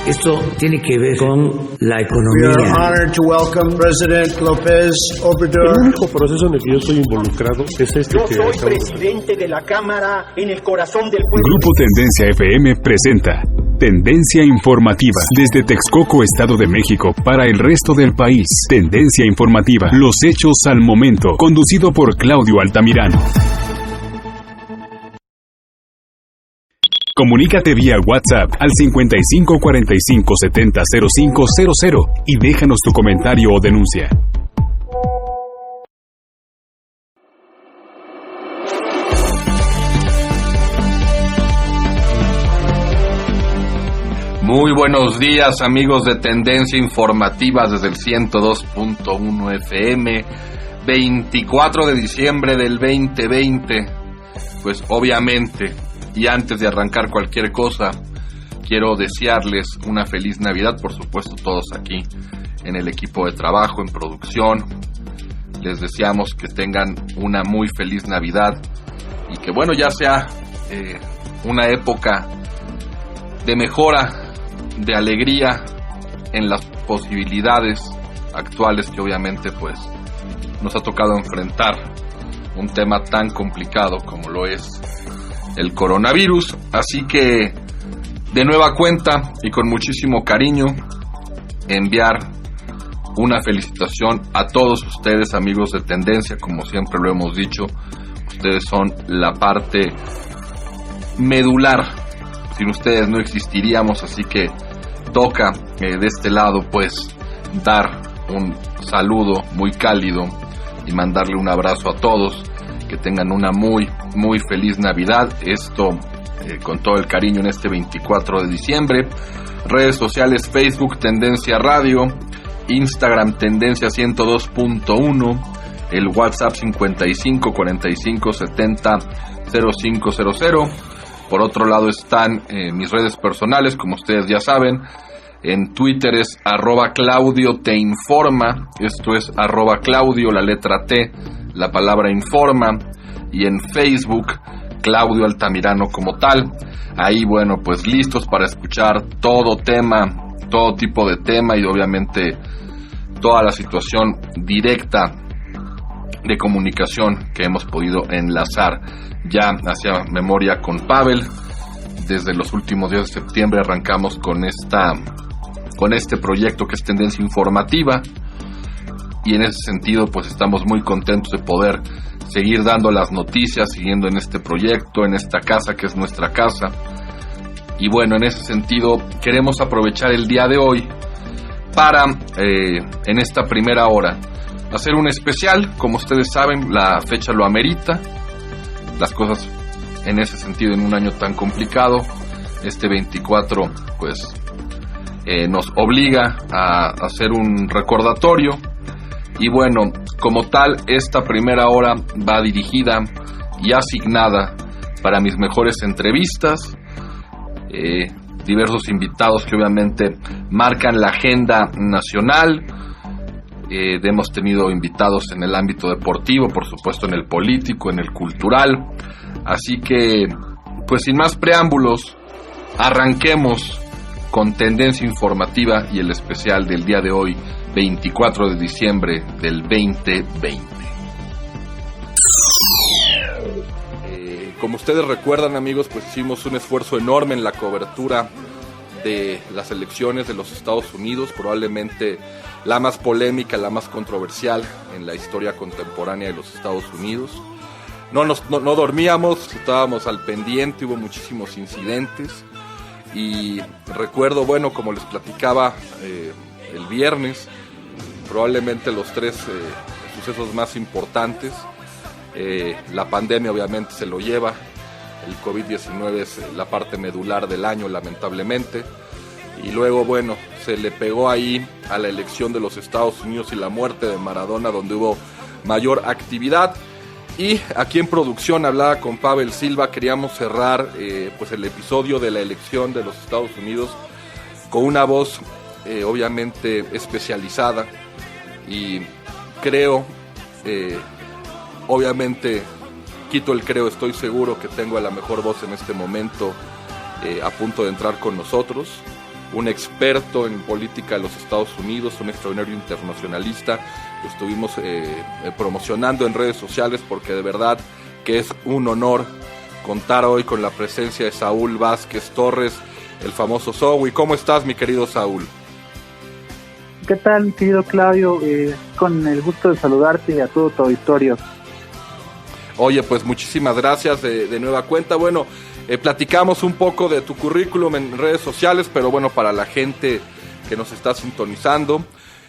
Esto tiene que ver con la economía. We are honored to welcome President López Obrador. El único proceso en el que yo estoy involucrado es este. Yo soy presidente de la Cámara en el corazón del pueblo. Grupo Tendencia FM presenta Tendencia Informativa desde Texcoco, Estado de México, para el resto del país. Tendencia Informativa, los hechos al momento, conducido por Claudio Altamirano. Comunícate vía WhatsApp al 55 45 70 0500 y déjanos tu comentario o denuncia. Muy buenos días, amigos de Tendencia Informativa desde el 102.1 FM, 24 de diciembre del 2020. Pues obviamente, y antes de arrancar cualquier cosa, quiero desearles una feliz Navidad, por supuesto todos aquí en el equipo de trabajo, en producción. Les deseamos que tengan una muy feliz Navidad y que bueno, ya sea una época de mejora, de alegría en las posibilidades actuales que obviamente pues nos ha tocado enfrentar un tema tan complicado como lo es el coronavirus. Así que de nueva cuenta y con muchísimo cariño enviar una felicitación a todos ustedes, amigos de Tendencia. Como siempre lo hemos dicho, ustedes son la parte medular, sin ustedes no existiríamos, así que toca de este lado pues dar un saludo muy cálido y mandarle un abrazo a todos, que tengan una muy muy feliz Navidad. Esto con todo el cariño en este 24 de diciembre. Redes sociales: Facebook Tendencia Radio, Instagram Tendencia 102.1, el WhatsApp 55 45 70 0500. Por otro lado están mis redes personales, como ustedes ya saben. En Twitter es @Claudio te informa, esto es @Claudio, la letra T, la palabra informa, y en Facebook Claudio Altamirano como tal. Ahí bueno, pues listos para escuchar todo tema, todo tipo de tema y obviamente toda la situación directa de comunicación que hemos podido enlazar ya hacia memoria con Pavel. Desde los últimos días de septiembre arrancamos con este proyecto que es Tendencia Informativa, y en ese sentido pues estamos muy contentos de poder seguir dando las noticias, siguiendo en este proyecto, en esta casa que es nuestra casa. Y bueno, en ese sentido queremos aprovechar el día de hoy para en esta primera hora hacer un especial. Como ustedes saben, la fecha lo amerita, las cosas en ese sentido en un año tan complicado, este 24 pues nos obliga a hacer un recordatorio. Y bueno, como tal, esta primera hora va dirigida y asignada para mis mejores entrevistas, diversos invitados que obviamente marcan la agenda nacional. Hemos tenido invitados en el ámbito deportivo, por supuesto en el político, en el cultural. Así que, pues sin más preámbulos, arranquemos con Tendencia Informativa y el especial del día de hoy, 24 de diciembre del 2020. Como ustedes recuerdan, amigos, pues hicimos un esfuerzo enorme en la cobertura de las elecciones de los Estados Unidos, probablemente la más polémica, la más controversial en la historia contemporánea de los Estados Unidos. No dormíamos, estábamos al pendiente, hubo muchísimos incidentes. Y recuerdo, bueno, como les platicaba el viernes, probablemente los tres sucesos más importantes. La pandemia obviamente se lo lleva, el COVID-19 es la parte medular del año, lamentablemente. Y luego, bueno, se le pegó ahí a la elección de los Estados Unidos y la muerte de Maradona, donde hubo mayor actividad. Y aquí en producción hablaba con Pavel Silva, queríamos cerrar pues el episodio de la elección de los Estados Unidos con una voz obviamente especializada, y creo, obviamente quito el creo, estoy seguro que tengo a la mejor voz en este momento a punto de entrar con nosotros, un experto en política de los Estados Unidos, un extraordinario internacionalista. Lo estuvimos promocionando en redes sociales porque de verdad que es un honor contar hoy con la presencia de Saúl Vázquez Torres, el famoso Zowie. ¿Cómo estás, mi querido Saúl? ¿Qué tal, mi querido Claudio? Con el gusto de saludarte y a todo tu auditorio. Oye, pues muchísimas gracias de nueva cuenta. Bueno, platicamos un poco de tu currículum en redes sociales, pero bueno, para la gente que nos está sintonizando,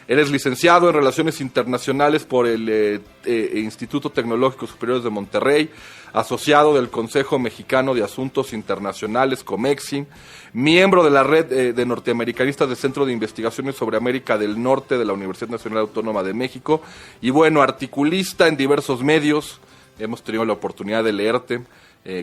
eres licenciado en Relaciones Internacionales por el Instituto Tecnológico Superior de Monterrey, asociado del Consejo Mexicano de Asuntos Internacionales, COMEXI, miembro de la Red de Norteamericanistas del Centro de Investigaciones sobre América del Norte de la Universidad Nacional Autónoma de México, y bueno, articulista en diversos medios. Hemos tenido la oportunidad de leerte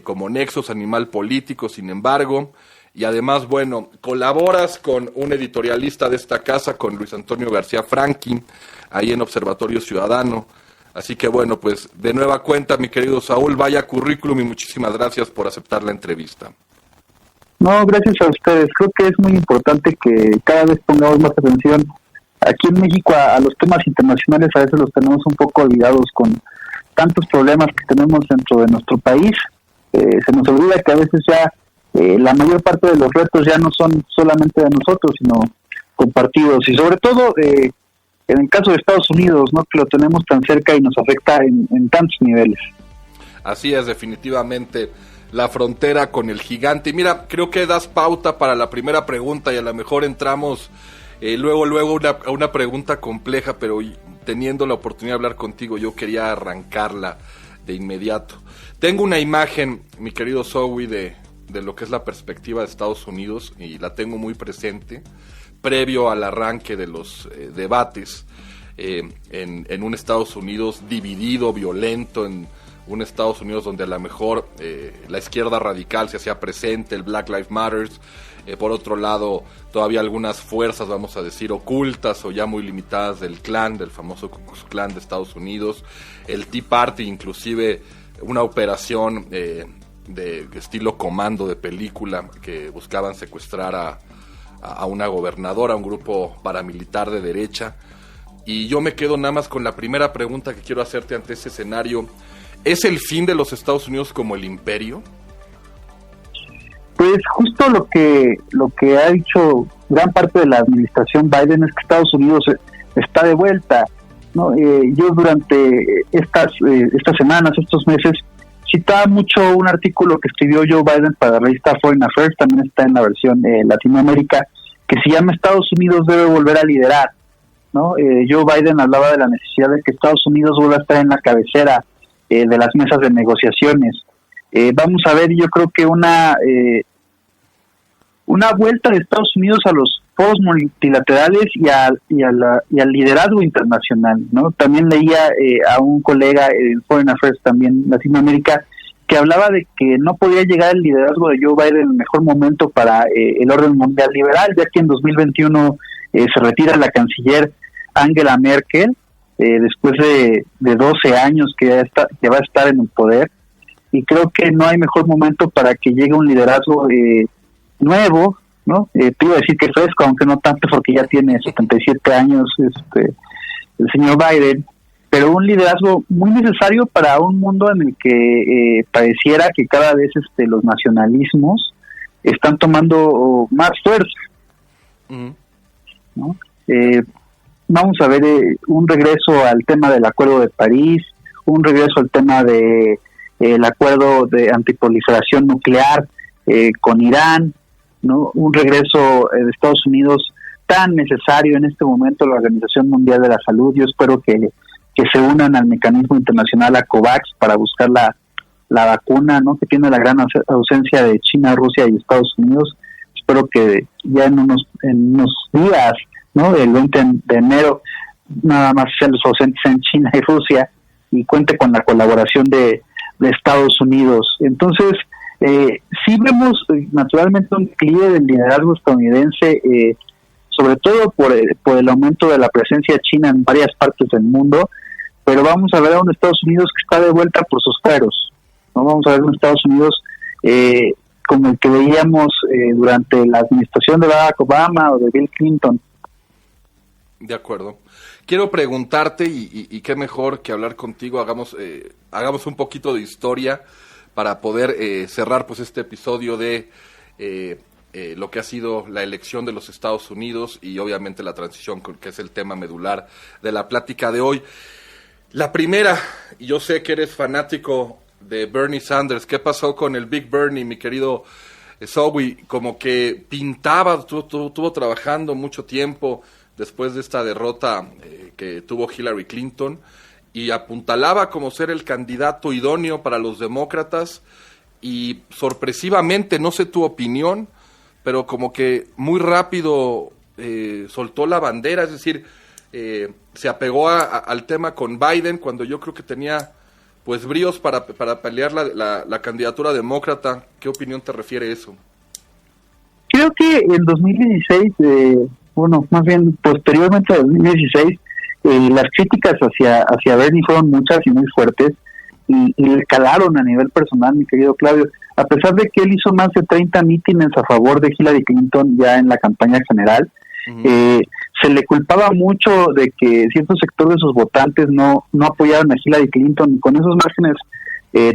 como Nexos Animal Político, sin embargo, y además, bueno, colaboras con un editorialista de esta casa, con Luis Antonio García Franklin, ahí en Observatorio Ciudadano. Así que bueno, pues de nueva cuenta, mi querido Saúl, vaya currículum y muchísimas gracias por aceptar la entrevista. No, gracias a ustedes. Creo que es muy importante que cada vez pongamos más atención. Aquí en México a los temas internacionales a veces los tenemos un poco olvidados con tantos problemas que tenemos dentro de nuestro país. Se nos olvida que a veces ya la mayor parte de los retos ya no son solamente de nosotros, sino compartidos. Y sobre todo en el caso de Estados Unidos, ¿no?, que lo tenemos tan cerca y nos afecta en tantos niveles. Así es, definitivamente, la frontera con el gigante. Y mira, creo que das pauta para la primera pregunta y a lo mejor entramos luego a una pregunta compleja, pero teniendo la oportunidad de hablar contigo, yo quería arrancarla de inmediato. Tengo una imagen, mi querido Zowie, de lo que es la perspectiva de Estados Unidos, y la tengo muy presente, previo al arranque de los debates en un Estados Unidos dividido, violento, en un Estados Unidos donde a lo mejor la izquierda radical se hacía presente, el Black Lives Matter, por otro lado todavía algunas fuerzas, vamos a decir, ocultas o ya muy limitadas del Klan, del famoso Ku Klux Klan de Estados Unidos, el Tea Party, inclusive una operación de estilo comando de película que buscaban secuestrar a una gobernadora, a un grupo paramilitar de derecha. Y yo me quedo nada más con la primera pregunta que quiero hacerte ante ese escenario. ¿Es el fin de los Estados Unidos como el imperio? Pues justo lo que ha dicho gran parte de la administración Biden es que Estados Unidos está de vuelta, ¿no? Yo durante estas semanas, estos meses, citaba mucho un artículo que escribió Joe Biden para la revista Foreign Affairs, también está en la versión Latinoamérica, que se llama Estados Unidos debe volver a liderar, ¿no? Joe Biden hablaba de la necesidad de que Estados Unidos vuelva a estar en la cabecera de las mesas de negociaciones. Vamos a ver, yo creo que una vuelta de Estados Unidos a los foros multilaterales y al liderazgo internacional, ¿no? También leía a un colega en Foreign Affairs, también Latinoamérica, que hablaba de que no podía llegar el liderazgo de Joe Biden en el mejor momento para el orden mundial liberal, ya que en 2021 se retira la canciller Angela Merkel, después de 12 años que va a estar en el poder, y creo que no hay mejor momento para que llegue un liderazgo nuevo, ¿no? Te iba a decir que fresco, aunque no tanto porque ya tiene 77 años el señor Biden, pero un liderazgo muy necesario para un mundo en el que pareciera que cada vez los nacionalismos están tomando más fuerza, ¿no? Vamos a ver un regreso al tema del Acuerdo de París, un regreso al tema de el acuerdo de antiproliferación nuclear con Irán, ¿no? Un regreso de Estados Unidos tan necesario en este momento, la Organización Mundial de la Salud. Yo espero que se unan al mecanismo internacional, a COVAX, para buscar la vacuna, ¿no?, que tiene la gran ausencia de China, Rusia y Estados Unidos. Espero que ya en unos días, ¿no?, el 20 de enero, nada más sean los ausentes en China y Rusia, y cuente con la colaboración de Estados Unidos. Entonces, sí vemos naturalmente un declive del liderazgo estadounidense, sobre todo por el aumento de la presencia china en varias partes del mundo, pero vamos a ver a un Estados Unidos que está de vuelta por sus fueros, ¿no? Vamos a ver un Estados Unidos como el que veíamos durante la administración de Barack Obama o de Bill Clinton. De acuerdo. Quiero preguntarte, y qué mejor que hablar contigo, hagamos un poquito de historia para poder cerrar pues este episodio de lo que ha sido la elección de los Estados Unidos y obviamente la transición, que es el tema medular de la plática de hoy. La primera, y yo sé que eres fanático de Bernie Sanders, ¿qué pasó con el Big Bernie, mi querido Zowie? Como que pintaba, estuvo trabajando mucho tiempo después de esta derrota que tuvo Hillary Clinton, y apuntalaba como ser el candidato idóneo para los demócratas, y sorpresivamente, no sé tu opinión, pero como que muy rápido soltó la bandera, es decir, se apegó al tema con Biden, cuando yo creo que tenía pues bríos para pelear la candidatura demócrata. ¿Qué opinión te refiere eso? Creo que en 2016, más bien posteriormente a 2016, las críticas hacia Bernie fueron muchas y muy fuertes, y le calaron a nivel personal, mi querido Claudio. A pesar de que él hizo más de 30 mítines a favor de Hillary Clinton ya en la campaña general, se le culpaba mucho de que cierto sector de sus votantes no apoyaron a Hillary Clinton, y con esos márgenes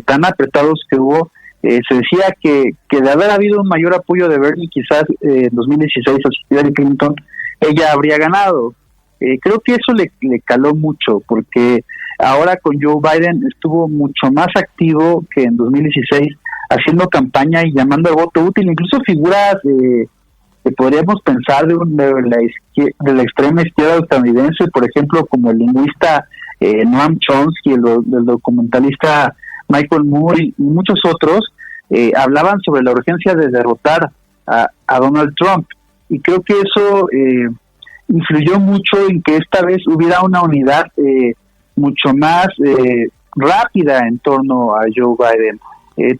tan apretados que hubo, se decía que de haber habido un mayor apoyo de Bernie quizás en 2016 hacia Hillary Clinton, ella habría ganado. Creo que eso le caló mucho, porque ahora con Joe Biden estuvo mucho más activo que en 2016, haciendo campaña y llamando al voto útil. Incluso figuras que podríamos pensar de la extrema izquierda estadounidense, por ejemplo, como el lingüista Noam Chomsky, el documentalista Michael Moore y muchos otros, hablaban sobre la urgencia de derrotar a Donald Trump. Y creo que eso influyó mucho en que esta vez hubiera una unidad mucho más rápida en torno a Joe Biden.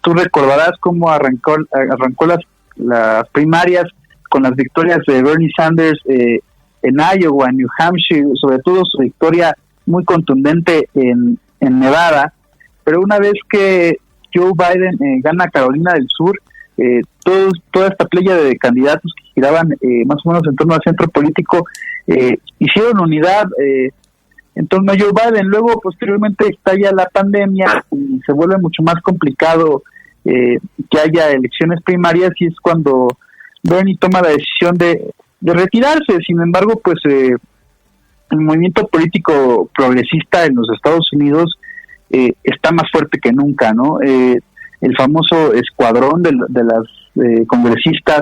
Tú recordarás cómo arrancó las primarias con las victorias de Bernie Sanders en Iowa, en New Hampshire, sobre todo su victoria muy contundente en Nevada. Pero una vez que Joe Biden gana Carolina del Sur, toda esta playa de candidatos que giraban más o menos en torno al centro político hicieron unidad en torno a Joe Biden. Luego, posteriormente, estalla la pandemia y se vuelve mucho más complicado que haya elecciones primarias, y es cuando Bernie toma la decisión de retirarse. Sin embargo, pues el movimiento político progresista en los Estados Unidos está más fuerte que nunca, ¿no? El famoso escuadrón de las congresistas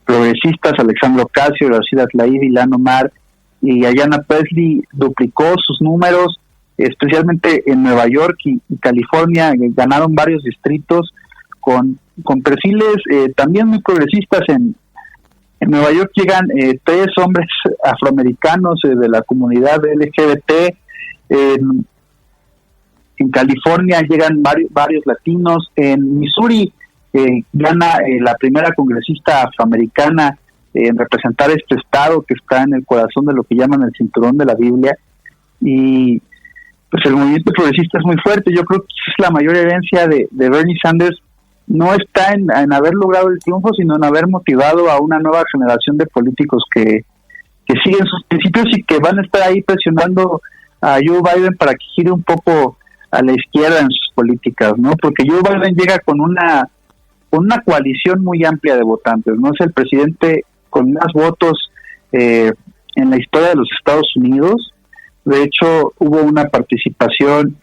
progresistas, Alexandra Ocasio, Rashida Tlaib, Ilhan Omar y Ayanna Pressley, duplicó sus números, especialmente en Nueva York y California. Ganaron varios distritos con perfiles también muy progresistas. En Nueva York llegan 3 hombres afroamericanos de la comunidad LGBT. En California llegan varios latinos. En Missouri gana la primera congresista afroamericana en representar este estado que está en el corazón de lo que llaman el cinturón de la Biblia. Y pues el movimiento progresista es muy fuerte. Yo creo que es la mayor herencia de Bernie Sanders. No está en haber logrado el triunfo, sino en haber motivado a una nueva generación de políticos que siguen sus principios y que van a estar ahí presionando a Joe Biden para que gire un poco a la izquierda en sus políticas, ¿no? Porque Joe Biden llega con una coalición muy amplia de votantes, ¿no? Es el presidente con más votos en la historia de los Estados Unidos. De hecho, hubo una participación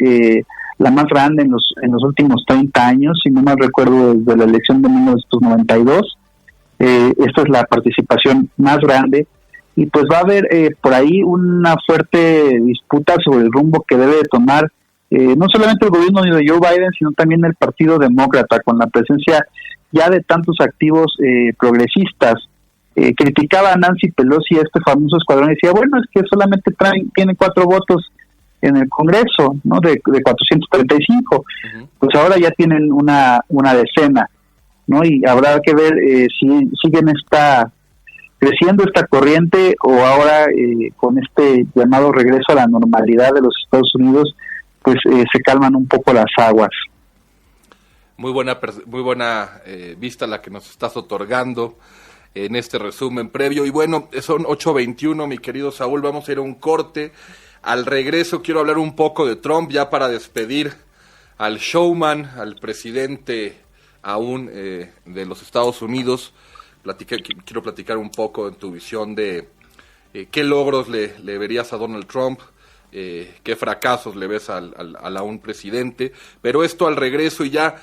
la más grande en los últimos 30 años, si no mal recuerdo, desde la elección de 1992. Esta es la participación más grande, y pues va a haber por ahí una fuerte disputa sobre el rumbo que debe de tomar no solamente el gobierno de Joe Biden, sino también el Partido Demócrata, con la presencia ya de tantos activos progresistas. Criticaba a Nancy Pelosi este famoso escuadrón y decía, bueno, es que solamente tiene 4 votos en el Congreso, ¿no? De 435. Uh-huh. Pues ahora ya tienen una decena, ¿no? Y habrá que ver si siguen creciendo esta corriente, o ahora con este llamado regreso a la normalidad de los Estados Unidos, pues se calman un poco las aguas. Muy buena vista la que nos estás otorgando en este resumen previo. Y bueno, son 8:21, mi querido Saúl, vamos a ir a un corte. Al regreso quiero hablar un poco de Trump, ya para despedir al showman, al presidente aún de los Estados Unidos. Quiero platicar un poco en tu visión de qué logros le verías a Donald Trump, qué fracasos le ves al aún presidente, pero esto al regreso, y ya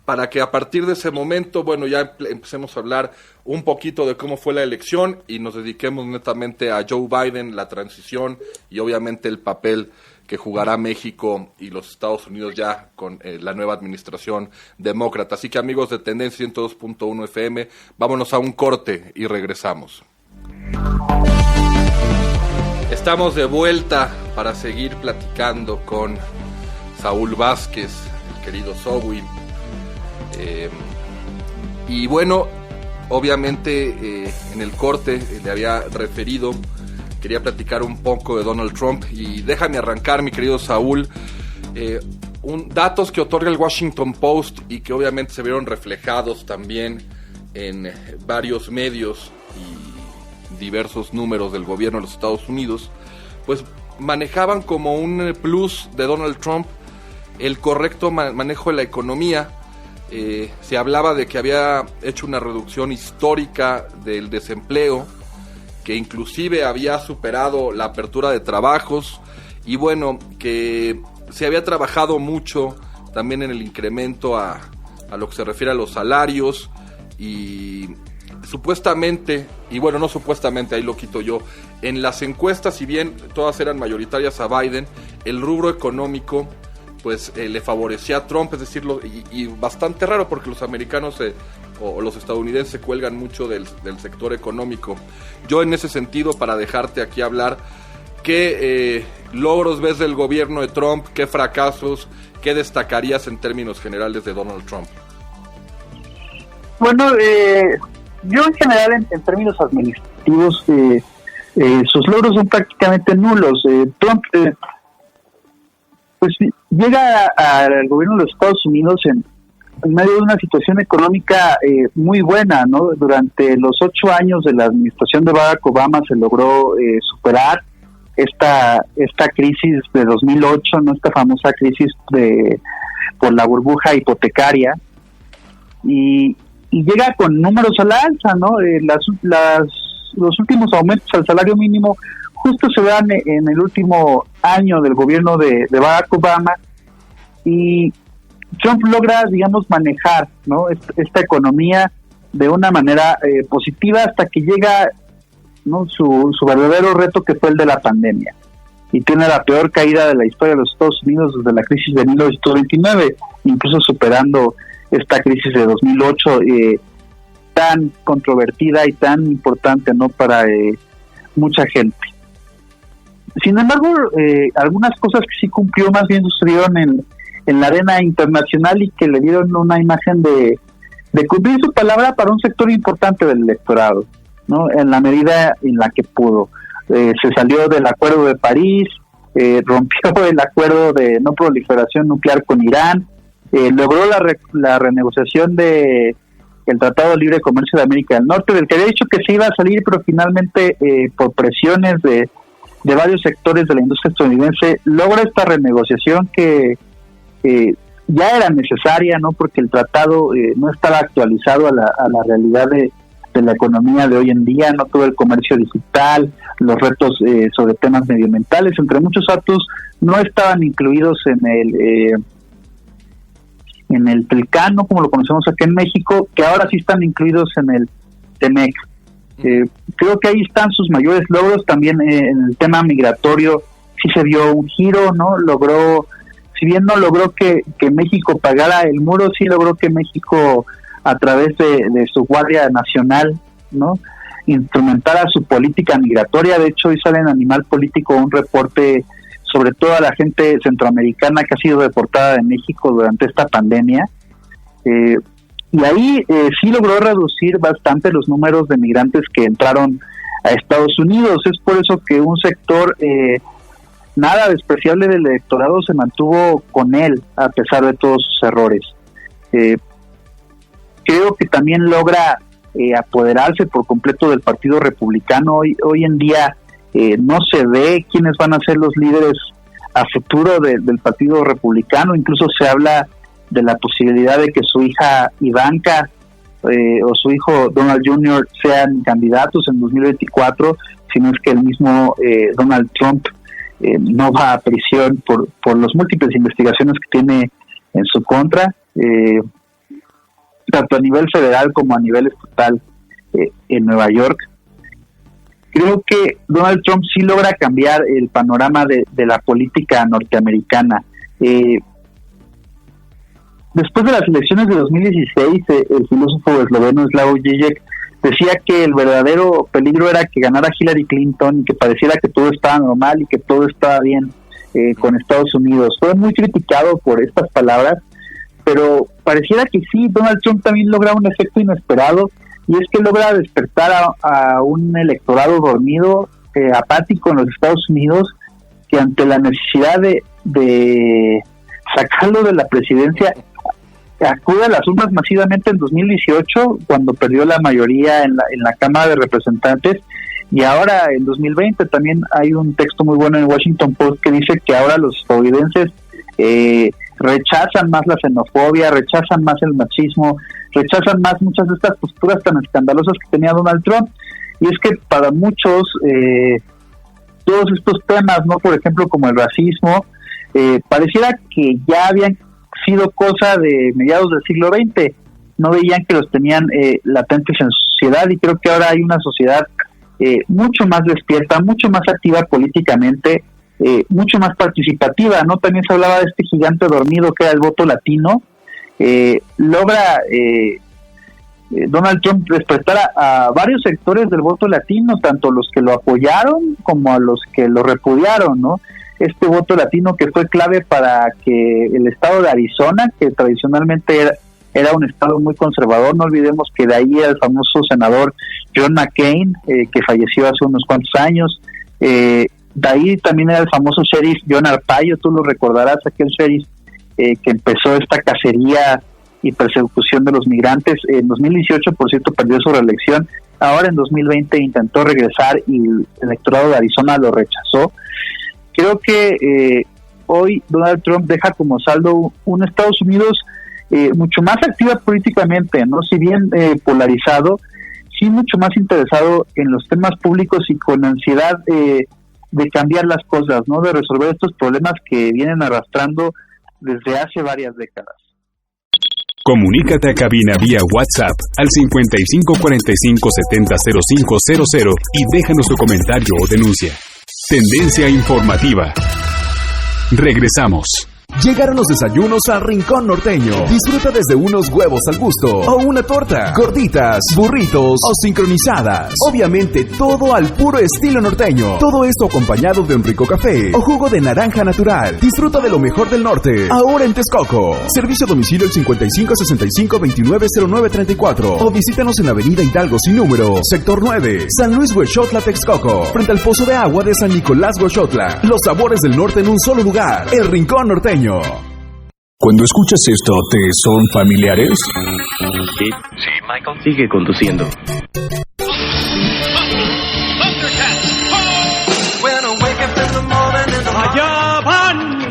para que a partir de ese momento, bueno, ya empecemos a hablar un poquito de cómo fue la elección y nos dediquemos netamente a Joe Biden, la transición y obviamente el papel que jugará México y los Estados Unidos ya con la nueva administración demócrata. Así que, amigos de Tendencia 102.1 FM, vámonos a un corte y regresamos. Estamos de vuelta para seguir platicando con Saúl Vázquez, el querido Zowie. Y bueno, obviamente en el corte le había referido, quería platicar un poco de Donald Trump, y déjame arrancar, mi querido Saúl, datos que otorga el Washington Post y que obviamente se vieron reflejados también en varios medios y diversos números del gobierno de los Estados Unidos, pues manejaban como un plus de Donald Trump el correcto manejo de la economía. Se hablaba de que había hecho una reducción histórica del desempleo, que inclusive había superado la apertura de trabajos, y bueno, que se había trabajado mucho también en el incremento a lo que se refiere a los salarios, y supuestamente, y bueno, no supuestamente, ahí lo quito yo, en las encuestas, si bien todas eran mayoritarias a Biden, el rubro económico pues le favorecía a Trump, es decir, y bastante raro porque los americanos o los estadounidenses se cuelgan mucho del sector económico. Yo en ese sentido, para dejarte aquí hablar, ¿qué logros ves del gobierno de Trump? ¿Qué fracasos? ¿Qué destacarías en términos generales de Donald Trump? Bueno, yo en general, en términos administrativos, sus logros son prácticamente nulos. Trump pues llega al gobierno de los Estados Unidos en medio de una situación económica muy buena, ¿no? Durante los 8 años de la administración de Barack Obama se logró superar esta crisis de 2008, ¿no? Esta famosa crisis por la burbuja hipotecaria, y llega con números a la alza, ¿no? Los últimos aumentos al salario mínimo justo se dan en el último año del gobierno de Barack Obama, y Trump logra, digamos, manejar, ¿no? esta economía de una manera positiva hasta que llega, ¿no? su verdadero reto, que fue el de la pandemia, y tiene la peor caída de la historia de los Estados Unidos desde la crisis de 1929, incluso superando esta crisis de 2008, tan controvertida y tan importante, ¿no? Para mucha gente. Sin embargo, algunas cosas que sí cumplió más bien sucedieron en la arena internacional y que le dieron una imagen de cumplir su palabra para un sector importante del electorado, ¿no? En la medida en la que pudo. Se salió del Acuerdo de París, rompió el acuerdo de no proliferación nuclear con Irán, logró la renegociación de el Tratado de Libre Comercio de América del Norte, del que había dicho que se iba a salir, pero finalmente por presiones de varios sectores de la industria estadounidense logra esta renegociación que ya era necesaria, ¿no? Porque el tratado no estaba actualizado a la realidad de la economía de hoy en día, no todo el comercio digital, los retos sobre temas medioambientales, entre muchos otros, no estaban incluidos en el TELCAN, ¿no? Como lo conocemos aquí en México, que ahora sí están incluidos en el TEMEC. Creo que ahí están sus mayores logros. También en el tema migratorio sí se dio un giro, ¿no? Logró, si bien no logró que México pagara el muro, sí logró que México, a través de su Guardia Nacional, ¿no?, instrumentara su política migratoria. De hecho, hoy sale en Animal Político un reporte sobre toda la gente centroamericana que ha sido deportada de México durante esta pandemia. Y ahí sí logró reducir bastante los números de migrantes que entraron a Estados Unidos. Es por eso que un sector nada despreciable del electorado se mantuvo con él, a pesar de todos sus errores. Creo que también logra apoderarse por completo del Partido Republicano. Hoy en día no se ve quiénes van a ser los líderes a futuro del Partido Republicano. Incluso se habla de la posibilidad de que su hija Ivanka o su hijo Donald Jr. sean candidatos en 2024, si no es que el mismo Donald Trump no va a prisión por las múltiples investigaciones que tiene en su contra, tanto a nivel federal como a nivel estatal en Nueva York. Creo que Donald Trump sí logra cambiar el panorama de la política norteamericana. Después de las elecciones de 2016, el filósofo esloveno Slavoj Žižek decía que el verdadero peligro era que ganara Hillary Clinton y que pareciera que todo estaba normal y que todo estaba bien con Estados Unidos. Fue muy criticado por estas palabras, pero pareciera que sí, Donald Trump también logra un efecto inesperado, y es que logra despertar a un electorado dormido, apático en los Estados Unidos, que ante la necesidad de sacarlo de la presidencia, acude a las urnas masivamente en 2018, cuando perdió la mayoría en la Cámara de Representantes, y ahora en 2020 también hay un texto muy bueno en Washington Post que dice que ahora los estadounidenses rechazan más la xenofobia, rechazan más el machismo, rechazan más muchas de estas posturas tan escandalosas que tenía Donald Trump. Y es que para muchos todos estos temas, no, por ejemplo, como el racismo, pareciera que ya habían sido cosa de mediados del siglo XX, no veían que los tenían latentes en su sociedad, y creo que ahora hay una sociedad mucho más despierta, mucho más activa políticamente, mucho más participativa, ¿no? También se hablaba de este gigante dormido que era el voto latino. Logra Donald Trump despertar a varios sectores del voto latino, tanto los que lo apoyaron como a los que lo repudiaron, ¿no? Este voto latino que fue clave para que el estado de Arizona, que tradicionalmente era un estado muy conservador, no olvidemos que de ahí era el famoso senador John McCain, que falleció hace unos cuantos años, de ahí también era el famoso sheriff John Arpaio, tú lo recordarás, aquel sheriff que empezó esta cacería y persecución de los migrantes. En 2018, por cierto, perdió su reelección. Ahora en 2020 intentó regresar y el electorado de Arizona lo rechazó. Creo que hoy Donald Trump deja como saldo un Estados Unidos mucho más activa políticamente, ¿no? Si bien polarizado, sí mucho más interesado en los temas públicos y con ansiedad de cambiar las cosas, ¿no? De resolver estos problemas que vienen arrastrando desde hace varias décadas. Comunícate a cabina vía WhatsApp al 5545700500 y déjanos tu comentario o denuncia. Tendencia informativa. Regresamos. Llegaron los desayunos al Rincón Norteño. Disfruta desde unos huevos al gusto o una torta, gorditas, burritos o sincronizadas. Obviamente todo al puro estilo norteño. Todo esto acompañado de un rico café o jugo de naranja natural. Disfruta de lo mejor del norte, ahora en Texcoco. Servicio a domicilio al 5565-290934 o visítanos en Avenida Hidalgo sin número, Sector 9, San Luis Huexotla, Texcoco, frente al Pozo de Agua de San Nicolás Huexotla. Los sabores del norte en un solo lugar, el Rincón Norteño. Cuando escuchas esto, ¿te son familiares? Sí, Michael. Sigue conduciendo.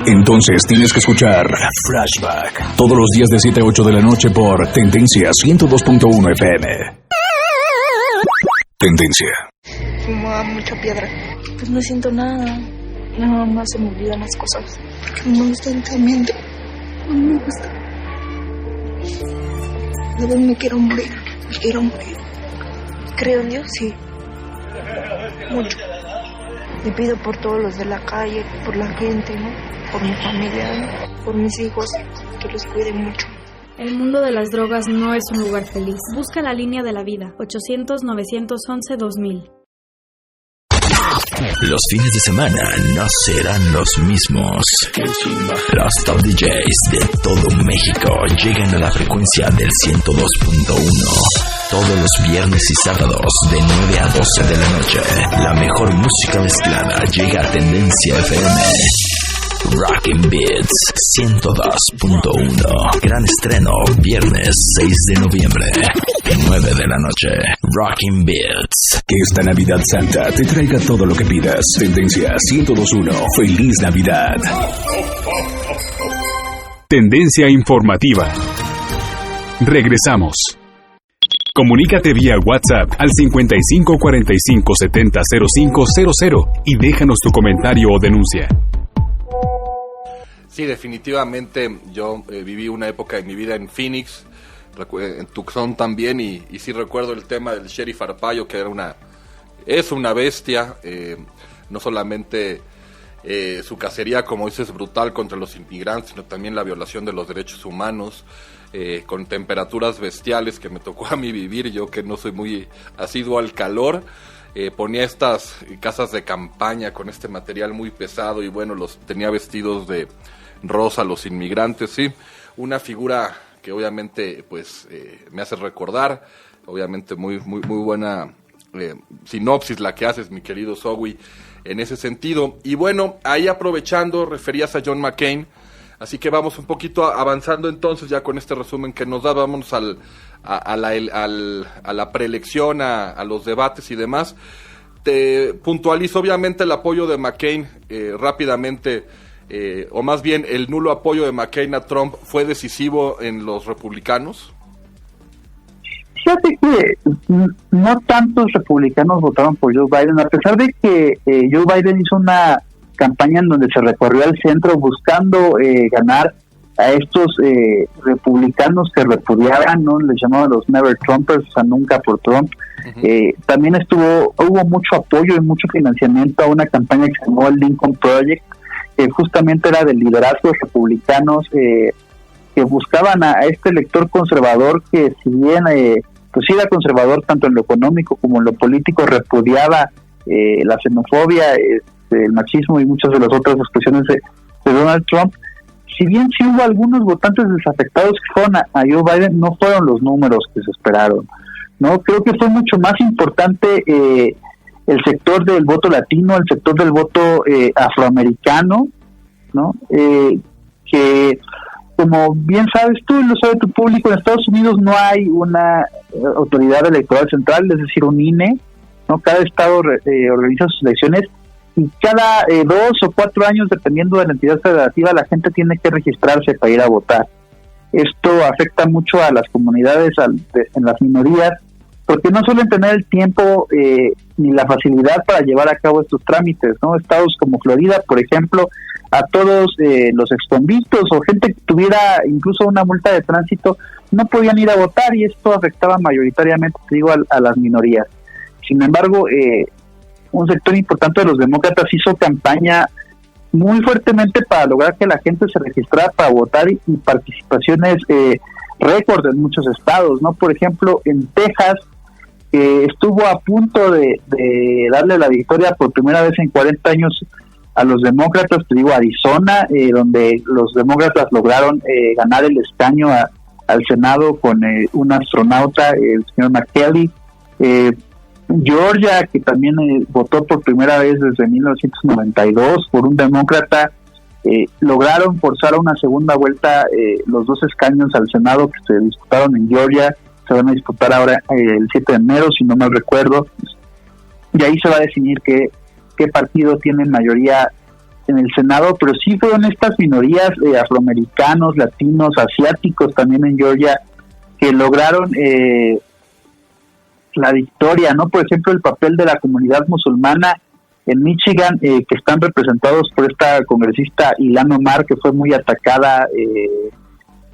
Entonces tienes que escuchar Flashback todos los días de 7 a 8 de la noche por Tendencia 102.1 FM. Tendencia. Fumaba mucha piedra. Pues no siento nada. Nada más se me olvidan las cosas. Porque no me gusta el tratamiento. No me gusta. De verdad me quiero morir. Me quiero morir. Creo en Dios, sí. Mucho. Y pido por todos los de la calle, por la gente, ¿no? Por mi familia, ¿no? Por mis hijos, que los cuiden mucho. El mundo de las drogas no es un lugar feliz. Busca la línea de la vida. 800-911-2000. Los fines de semana no serán los mismos. Los top DJs de todo México llegan a la frecuencia del 102.1. Todos los viernes y sábados de 9 a 12 de la noche. La mejor música mezclada llega a Tendencia FM. Rockin' Beats 102.1. Gran estreno, viernes 6 de noviembre, 9 de la noche. Rockin' Beats. Que esta Navidad Santa te traiga todo lo que pidas. Tendencia 102.1. Feliz Navidad. Tendencia informativa. Regresamos. Comunícate vía WhatsApp al 55 45 70 0500 y déjanos tu comentario o denuncia. Sí, definitivamente yo viví una época de mi vida en Phoenix, en Tucson también, y sí recuerdo el tema del sheriff Arpaio, que es una bestia, no solamente su cacería, como dices, brutal contra los inmigrantes, sino también la violación de los derechos humanos, con temperaturas bestiales que me tocó a mí vivir, yo que no soy muy asiduo al calor. Ponía estas casas de campaña con este material muy pesado y bueno, los tenía vestidos de rosa los inmigrantes, sí, una figura que obviamente pues me hace recordar, obviamente muy buena sinopsis la que haces, mi querido Zowie, en ese sentido. Y bueno, ahí aprovechando, referías a John McCain, así que vamos un poquito avanzando entonces ya con este resumen que nos da, vámonos a la preelección, a los debates y demás. Te puntualizo obviamente el apoyo de McCain rápidamente, o más bien el nulo apoyo de McCain a Trump fue decisivo en los republicanos. Fíjate que no tantos republicanos votaron por Joe Biden, a pesar de que Joe Biden hizo una campaña en donde se recorrió al centro buscando ganar a estos republicanos que repudiaban, ¿no? Les llamaban los Never Trumpers, o sea, nunca por Trump. También hubo mucho apoyo y mucho financiamiento a una campaña que se llamó el Lincoln Project, que justamente era del liderazgo de republicanos que buscaban a este elector conservador que, si bien pues era conservador tanto en lo económico como en lo político, repudiaba la xenofobia, el machismo y muchas de las otras expresiones de Donald Trump. Si bien sí hubo algunos votantes desafectados que fueron a Joe Biden, no fueron los números que se esperaron, ¿no? Creo que fue mucho más importante el sector del voto latino, el sector del voto afroamericano, ¿no? Que, como bien sabes tú y lo sabe tu público, en Estados Unidos no hay una autoridad electoral central, es decir, un INE, ¿no? Cada estado organiza sus elecciones y cada 2 o 4 años, dependiendo de la entidad federativa, la gente tiene que registrarse para ir a votar. Esto afecta mucho a las comunidades, en las minorías, porque no suelen tener el tiempo ni la facilidad para llevar a cabo estos trámites, ¿no? Estados como Florida, por ejemplo, a todos los exconvictos o gente que tuviera incluso una multa de tránsito no podían ir a votar, y esto afectaba mayoritariamente, te digo, a las minorías. Sin embargo, un sector importante de los demócratas hizo campaña muy fuertemente para lograr que la gente se registrara para votar, y participaciones récord en muchos estados, ¿no? Por ejemplo, en Texas estuvo a punto de darle la victoria por primera vez en 40 años a los demócratas, te digo, Arizona, donde los demócratas lograron ganar el escaño al Senado con un astronauta, el señor McKelly. Georgia, que también votó por primera vez desde 1992 por un demócrata, lograron forzar a una segunda vuelta los 2 escaños al Senado que se disputaron en Georgia. Se van a disputar ahora el 7 de enero, si no mal recuerdo, y ahí se va a definir qué partido tiene mayoría en el Senado. Pero sí fueron estas minorías, afroamericanos, latinos, asiáticos también en Georgia, que lograron la victoria, ¿no? Por ejemplo, el papel de la comunidad musulmana en Michigan, que están representados por esta congresista Ilhan Omar, que fue muy atacada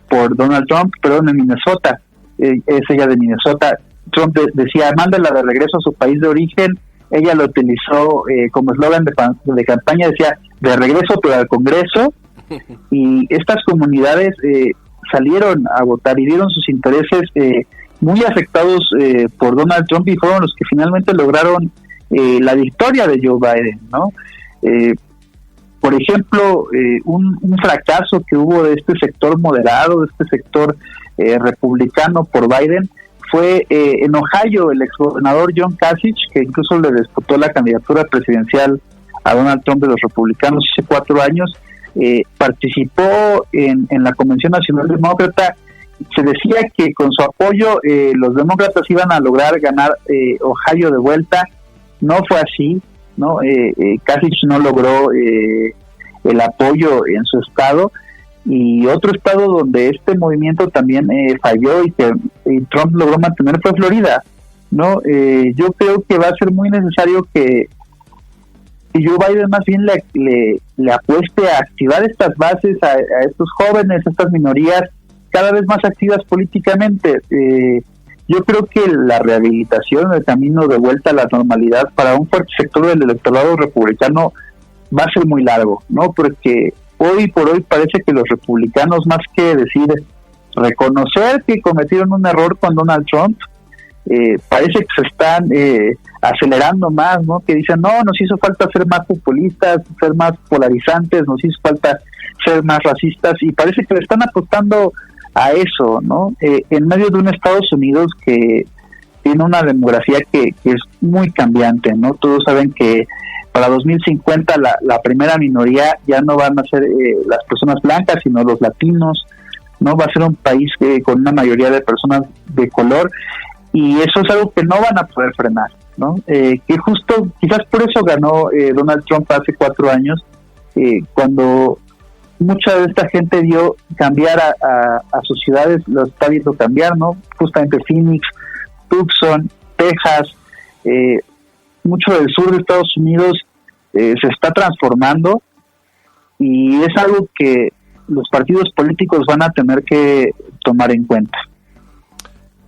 por Donald Trump, perdón, en Minnesota, es ella de Minnesota. Trump decía, mándala de regreso a su país de origen. Ella lo utilizó como eslogan de campaña, decía, de regreso pero al Congreso. Y estas comunidades salieron a votar y vieron sus intereses muy afectados por Donald Trump, y fueron los que finalmente lograron la victoria de Joe Biden, ¿no? Por ejemplo, un fracaso que hubo de este sector moderado, de este sector republicano por Biden, fue en Ohio, el exgobernador John Kasich, que incluso le disputó la candidatura presidencial a Donald Trump de los republicanos hace 4 años, participó en la Convención Nacional Demócrata. Se decía que con su apoyo los demócratas iban a lograr ganar Ohio de vuelta. No fue así, ¿no? Kasich no logró el apoyo en su estado, y otro estado donde este movimiento también falló y que Trump logró mantener fue Florida, ¿no? Yo creo que va a ser muy necesario que Joe Biden más bien le apueste a activar estas bases, a estos jóvenes, a estas minorías cada vez más activas políticamente. Yo creo que la rehabilitación, el camino de vuelta a la normalidad para un fuerte sector del electorado republicano va a ser muy largo, ¿no? Porque hoy por hoy parece que los republicanos, más que decir reconocer que cometieron un error con Donald Trump, parece que se están acelerando más, ¿no? Que dicen, no, nos hizo falta ser más populistas, ser más polarizantes, nos hizo falta ser más racistas, y parece que le están apostando a eso, ¿no? En medio de un Estados Unidos que tiene una demografía que es muy cambiante, ¿no? Todos saben que para 2050 la primera minoría ya no van a ser las personas blancas, sino los latinos, ¿no? Va a ser un país con una mayoría de personas de color, y eso es algo que no van a poder frenar, ¿no? Que justo, quizás por eso ganó Donald Trump hace 4 años, cuando mucha de esta gente vio cambiar a sus ciudades, lo está viendo cambiar, ¿no? Justamente Phoenix, Tucson, Texas, mucho del sur de Estados Unidos se está transformando, y es algo que los partidos políticos van a tener que tomar en cuenta.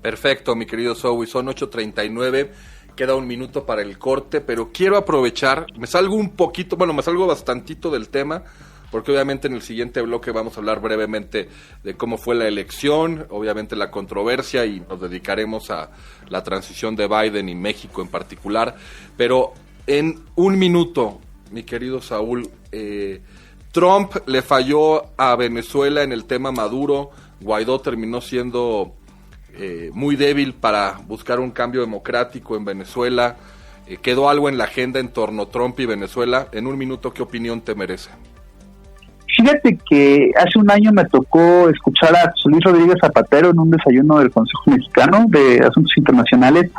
Perfecto, mi querido Zoe, son 8:39, queda un minuto para el corte, pero quiero aprovechar, me salgo bastantito del tema, porque obviamente en el siguiente bloque vamos a hablar brevemente de cómo fue la elección, obviamente la controversia, y nos dedicaremos a la transición de Biden y México en particular. Pero en un minuto, mi querido Saúl, Trump le falló a Venezuela en el tema Maduro, Guaidó terminó siendo muy débil para buscar un cambio democrático en Venezuela, quedó algo en la agenda en torno a Trump y Venezuela. En un minuto, ¿qué opinión te merece? Fíjate que hace un año me tocó escuchar a Luis Rodríguez Zapatero en un desayuno del Consejo Mexicano de Asuntos Internacionales,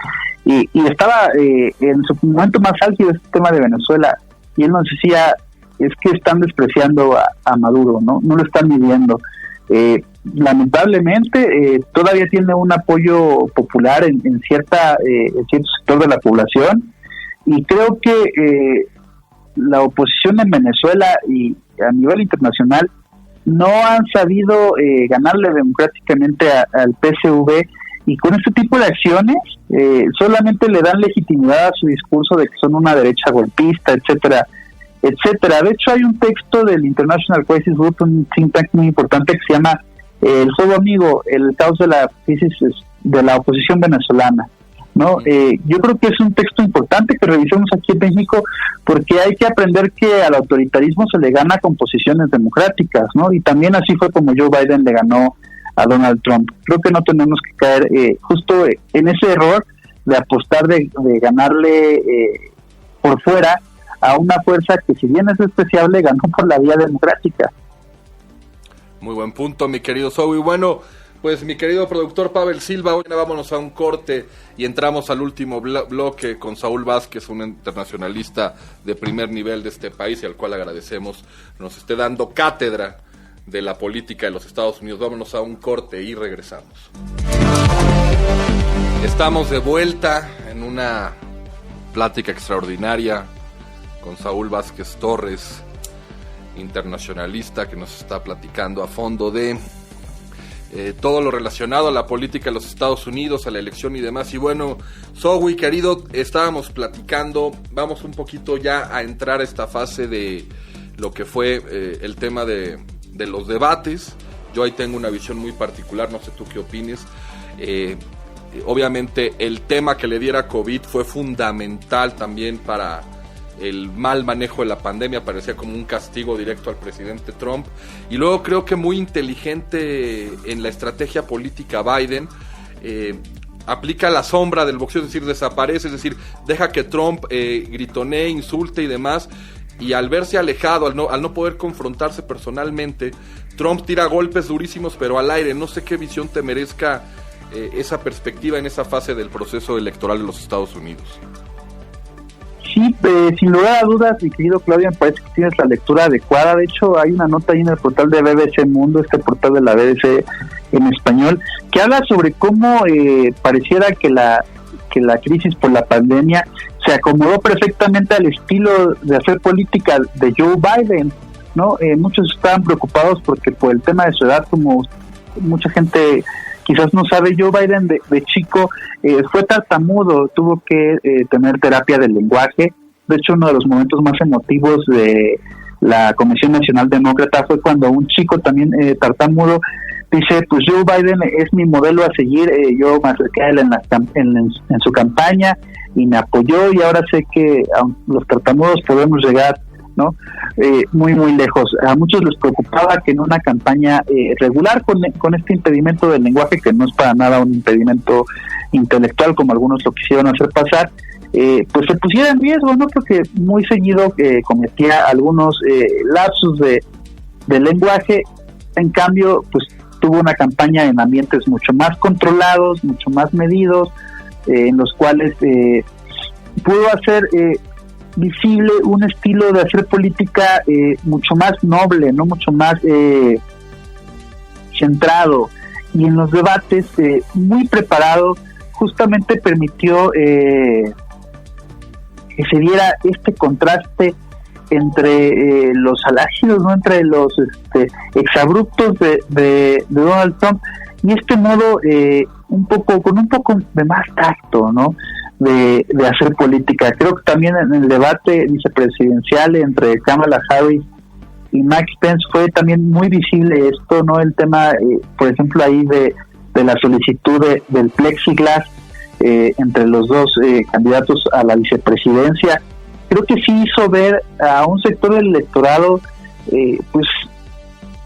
y estaba en su momento más álgido este tema de Venezuela, y él nos decía, es que están despreciando a Maduro, no lo están midiendo. Lamentablemente todavía tiene un apoyo popular en cierto sector de la población, y creo que la oposición en Venezuela y a nivel internacional no han sabido ganarle democráticamente al PSV, y con este tipo de acciones solamente le dan legitimidad a su discurso de que son una derecha golpista, etcétera, etcétera. De hecho, hay un texto del International Crisis Group, un think tank muy importante, que se llama El juego amigo, el caos de la crisis de la oposición venezolana, ¿no? Yo creo que es un texto importante que revisemos aquí en México, porque hay que aprender que al autoritarismo se le gana con posiciones democráticas, ¿no? Y también así fue como Joe Biden le ganó a Donald Trump. Creo que no tenemos que caer justo en ese error de apostar de ganarle por fuera a una fuerza que, si bien es despreciable, ganó por la vía democrática. Muy buen punto, mi querido Zoe. Bueno, pues mi querido productor Pavel Silva, hoy vámonos a un corte y entramos al último bloque con Saúl Vázquez, un internacionalista de primer nivel de este país, y al cual agradecemos nos esté dando cátedra de la política de los Estados Unidos. Vámonos a un corte y regresamos. Estamos de vuelta en una plática extraordinaria con Saúl Vázquez Torres, internacionalista, que nos está platicando a fondo de todo lo relacionado a la política de los Estados Unidos, a la elección y demás. Y bueno, Zoe, querido, estábamos platicando, vamos un poquito ya a entrar a esta fase de lo que fue el tema de los debates. Yo ahí tengo una visión muy particular, no sé tú qué opines. Obviamente el tema que le diera COVID fue fundamental también para el mal manejo de la pandemia, parecía como un castigo directo al presidente Trump. Y luego creo que muy inteligente en la estrategia política Biden, aplica la sombra del boxeo, es decir, desaparece, es decir, deja que Trump gritonee, insulte y demás, y al verse alejado, al no poder confrontarse personalmente, Trump tira golpes durísimos pero al aire. No sé qué visión te merezca esa perspectiva en esa fase del proceso electoral de los Estados Unidos. Sí, sin lugar a dudas, mi querido Claudio, me parece que tienes la lectura adecuada. De hecho, hay una nota ahí en el portal de BBC Mundo, este portal de la BBC en español, que habla sobre cómo pareciera que la crisis por la pandemia se acomodó perfectamente al estilo de hacer política de Joe Biden, ¿no? Muchos estaban preocupados porque por el tema de su edad, como mucha gente quizás no sabe, Joe Biden de chico fue tartamudo, tuvo que tener terapia del lenguaje. De hecho, uno de los momentos más emotivos de la Comisión Nacional Demócrata fue cuando un chico también tartamudo dice, pues Joe Biden es mi modelo a seguir, yo me acerqué a él en su campaña y me apoyó, y ahora sé que los tartamudos podemos llegar, ¿no? Muy muy lejos. A muchos les preocupaba que en una campaña regular con este impedimento del lenguaje, que no es para nada un impedimento intelectual como algunos lo quisieron hacer pasar, pues se pusiera en riesgo, ¿no? Porque muy seguido cometía algunos lapsus de lenguaje. En cambio, pues tuvo una campaña en ambientes mucho más controlados, mucho más medidos, en los cuales pudo hacer visible un estilo de hacer política mucho más noble, no mucho más centrado, y en los debates muy preparado. Justamente permitió que se diera este contraste entre los alágidos, ¿no? Entre los exabruptos de Donald Trump, y este modo con un poco de más tacto, ¿no? De hacer política. Creo que también en el debate vicepresidencial entre Kamala Harris y Mike Pence fue también muy visible esto, ¿no? El tema, por ejemplo, ahí de la solicitud del plexiglas entre los dos candidatos a la vicepresidencia. Creo que sí hizo ver a un sector del electorado pues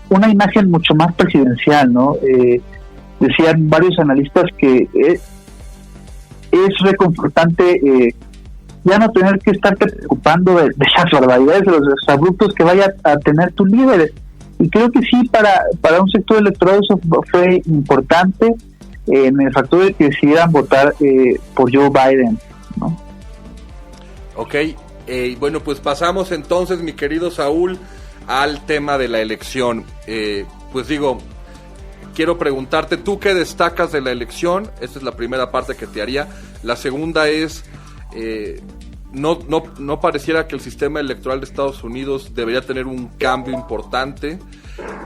una imagen mucho más presidencial, ¿no? Decían varios analistas que es reconfortante ya no tener que estarte preocupando de las barbaridades, de los abruptos que vaya a tener tu líder. Y creo que sí, para un sector electoral eso fue importante en el factor de que decidieran votar por Joe Biden, ¿no? Ok, bueno, pues pasamos entonces, mi querido Saúl, al tema de la elección. Pues digo, quiero preguntarte, ¿tú qué destacas de la elección? Esta es la primera parte que te haría. La segunda es, no pareciera que el sistema electoral de Estados Unidos debería tener un cambio importante.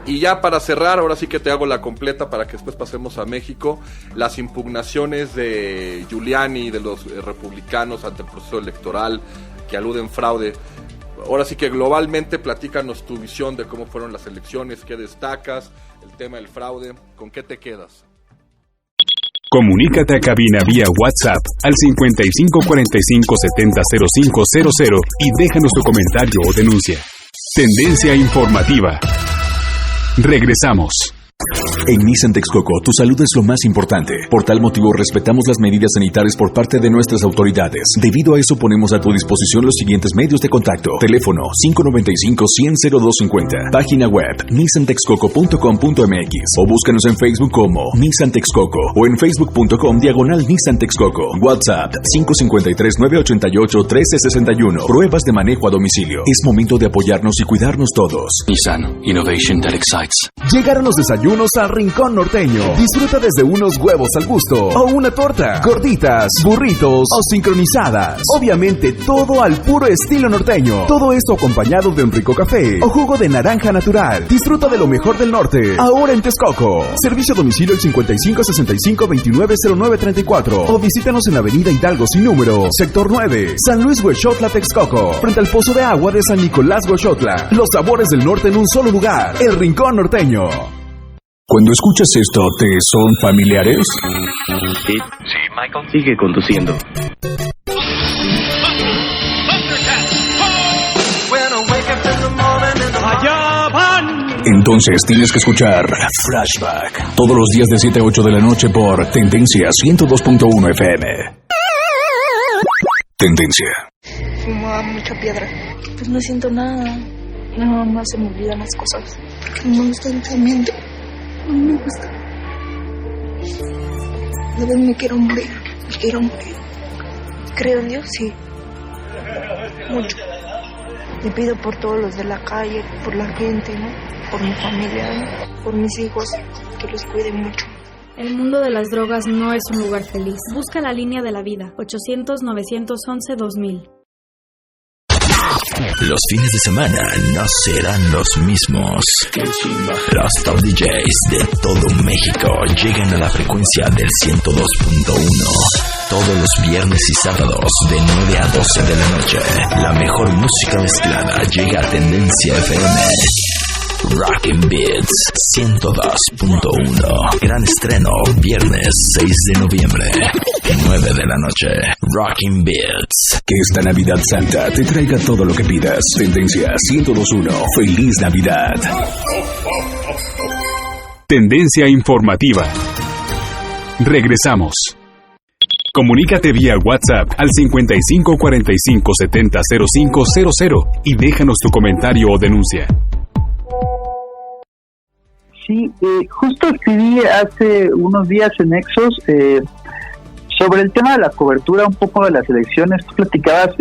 Y ya para cerrar, ahora sí que te hago la completa para que después pasemos a México, las impugnaciones de Giuliani y de los republicanos ante el proceso electoral que aluden fraude. Ahora sí que globalmente platícanos tu visión de cómo fueron las elecciones, qué destacas, el tema del fraude, ¿con qué te quedas? Comunícate a cabina vía WhatsApp al 5545700500 y déjanos tu comentario o denuncia. Tendencia informativa. Regresamos. En Nissan Texcoco, tu salud es lo más importante. Por tal motivo, respetamos las medidas sanitarias por parte de nuestras autoridades. Debido a eso, ponemos a tu disposición los siguientes medios de contacto. Teléfono 595-100-0250. Página web nissantexcoco.com.mx o búscanos en Facebook como Nissan Texcoco o en facebook.com/Nissan Texcoco. WhatsApp 553-988-1361. Pruebas de manejo a domicilio. Es momento de apoyarnos y cuidarnos todos. Nissan, innovation that excites. Llegaron los desayunos al Rincón Norteño. Disfruta desde unos huevos al gusto o una torta, gorditas, burritos o sincronizadas. Obviamente todo al puro estilo norteño. Todo esto acompañado de un rico café o jugo de naranja natural. Disfruta de lo mejor del norte, ahora en Texcoco. Servicio a domicilio al 5565-290934 o visítanos en Avenida Hidalgo sin número, Sector 9, San Luis Huexotla, Texcoco, frente al Pozo de Agua de San Nicolás, Huexotla. Los sabores del norte en un solo lugar, el Rincón Norteño. Cuando escuchas esto, ¿te son familiares? Sí, Michael. Sigue conduciendo. ¡Allá van! Entonces tienes que escuchar Flashback todos los días de 7 a 8 de la noche por Tendencia 102.1 FM. Tendencia. fumaba mucha piedra. Pues no siento nada. Nada más se me olvidan las cosas. Porque no me gusta el pensamiento. No me gusta. De vez me quiero morir. Me quiero morir. Creo en Dios, sí. Mucho. Le pido por todos los de la calle, por la gente, ¿no? Por mi familia, ¿no? Por mis hijos, que los cuide mucho. El mundo de las drogas no es un lugar feliz. Busca la línea de la vida. 800-911-2000. Los fines de semana no serán los mismos. Los top DJs de todo México llegan a la frecuencia del 102.1. Todos los viernes y sábados de 9 a 12 de la noche. La mejor música mezclada llega a Tendencia FM. Rockin' Beats 102.1. Gran estreno, viernes 6 de noviembre, 9 de la noche. Rockin' Beats. Que esta Navidad Santa te traiga todo lo que pidas. Tendencia 102.1. Feliz Navidad. Tendencia informativa. Regresamos. Comunícate vía WhatsApp al 55 45 70 0500 y déjanos tu comentario o denuncia. Sí, justo escribí hace unos días en Nexos sobre el tema de la cobertura un poco de las elecciones. Tú platicabas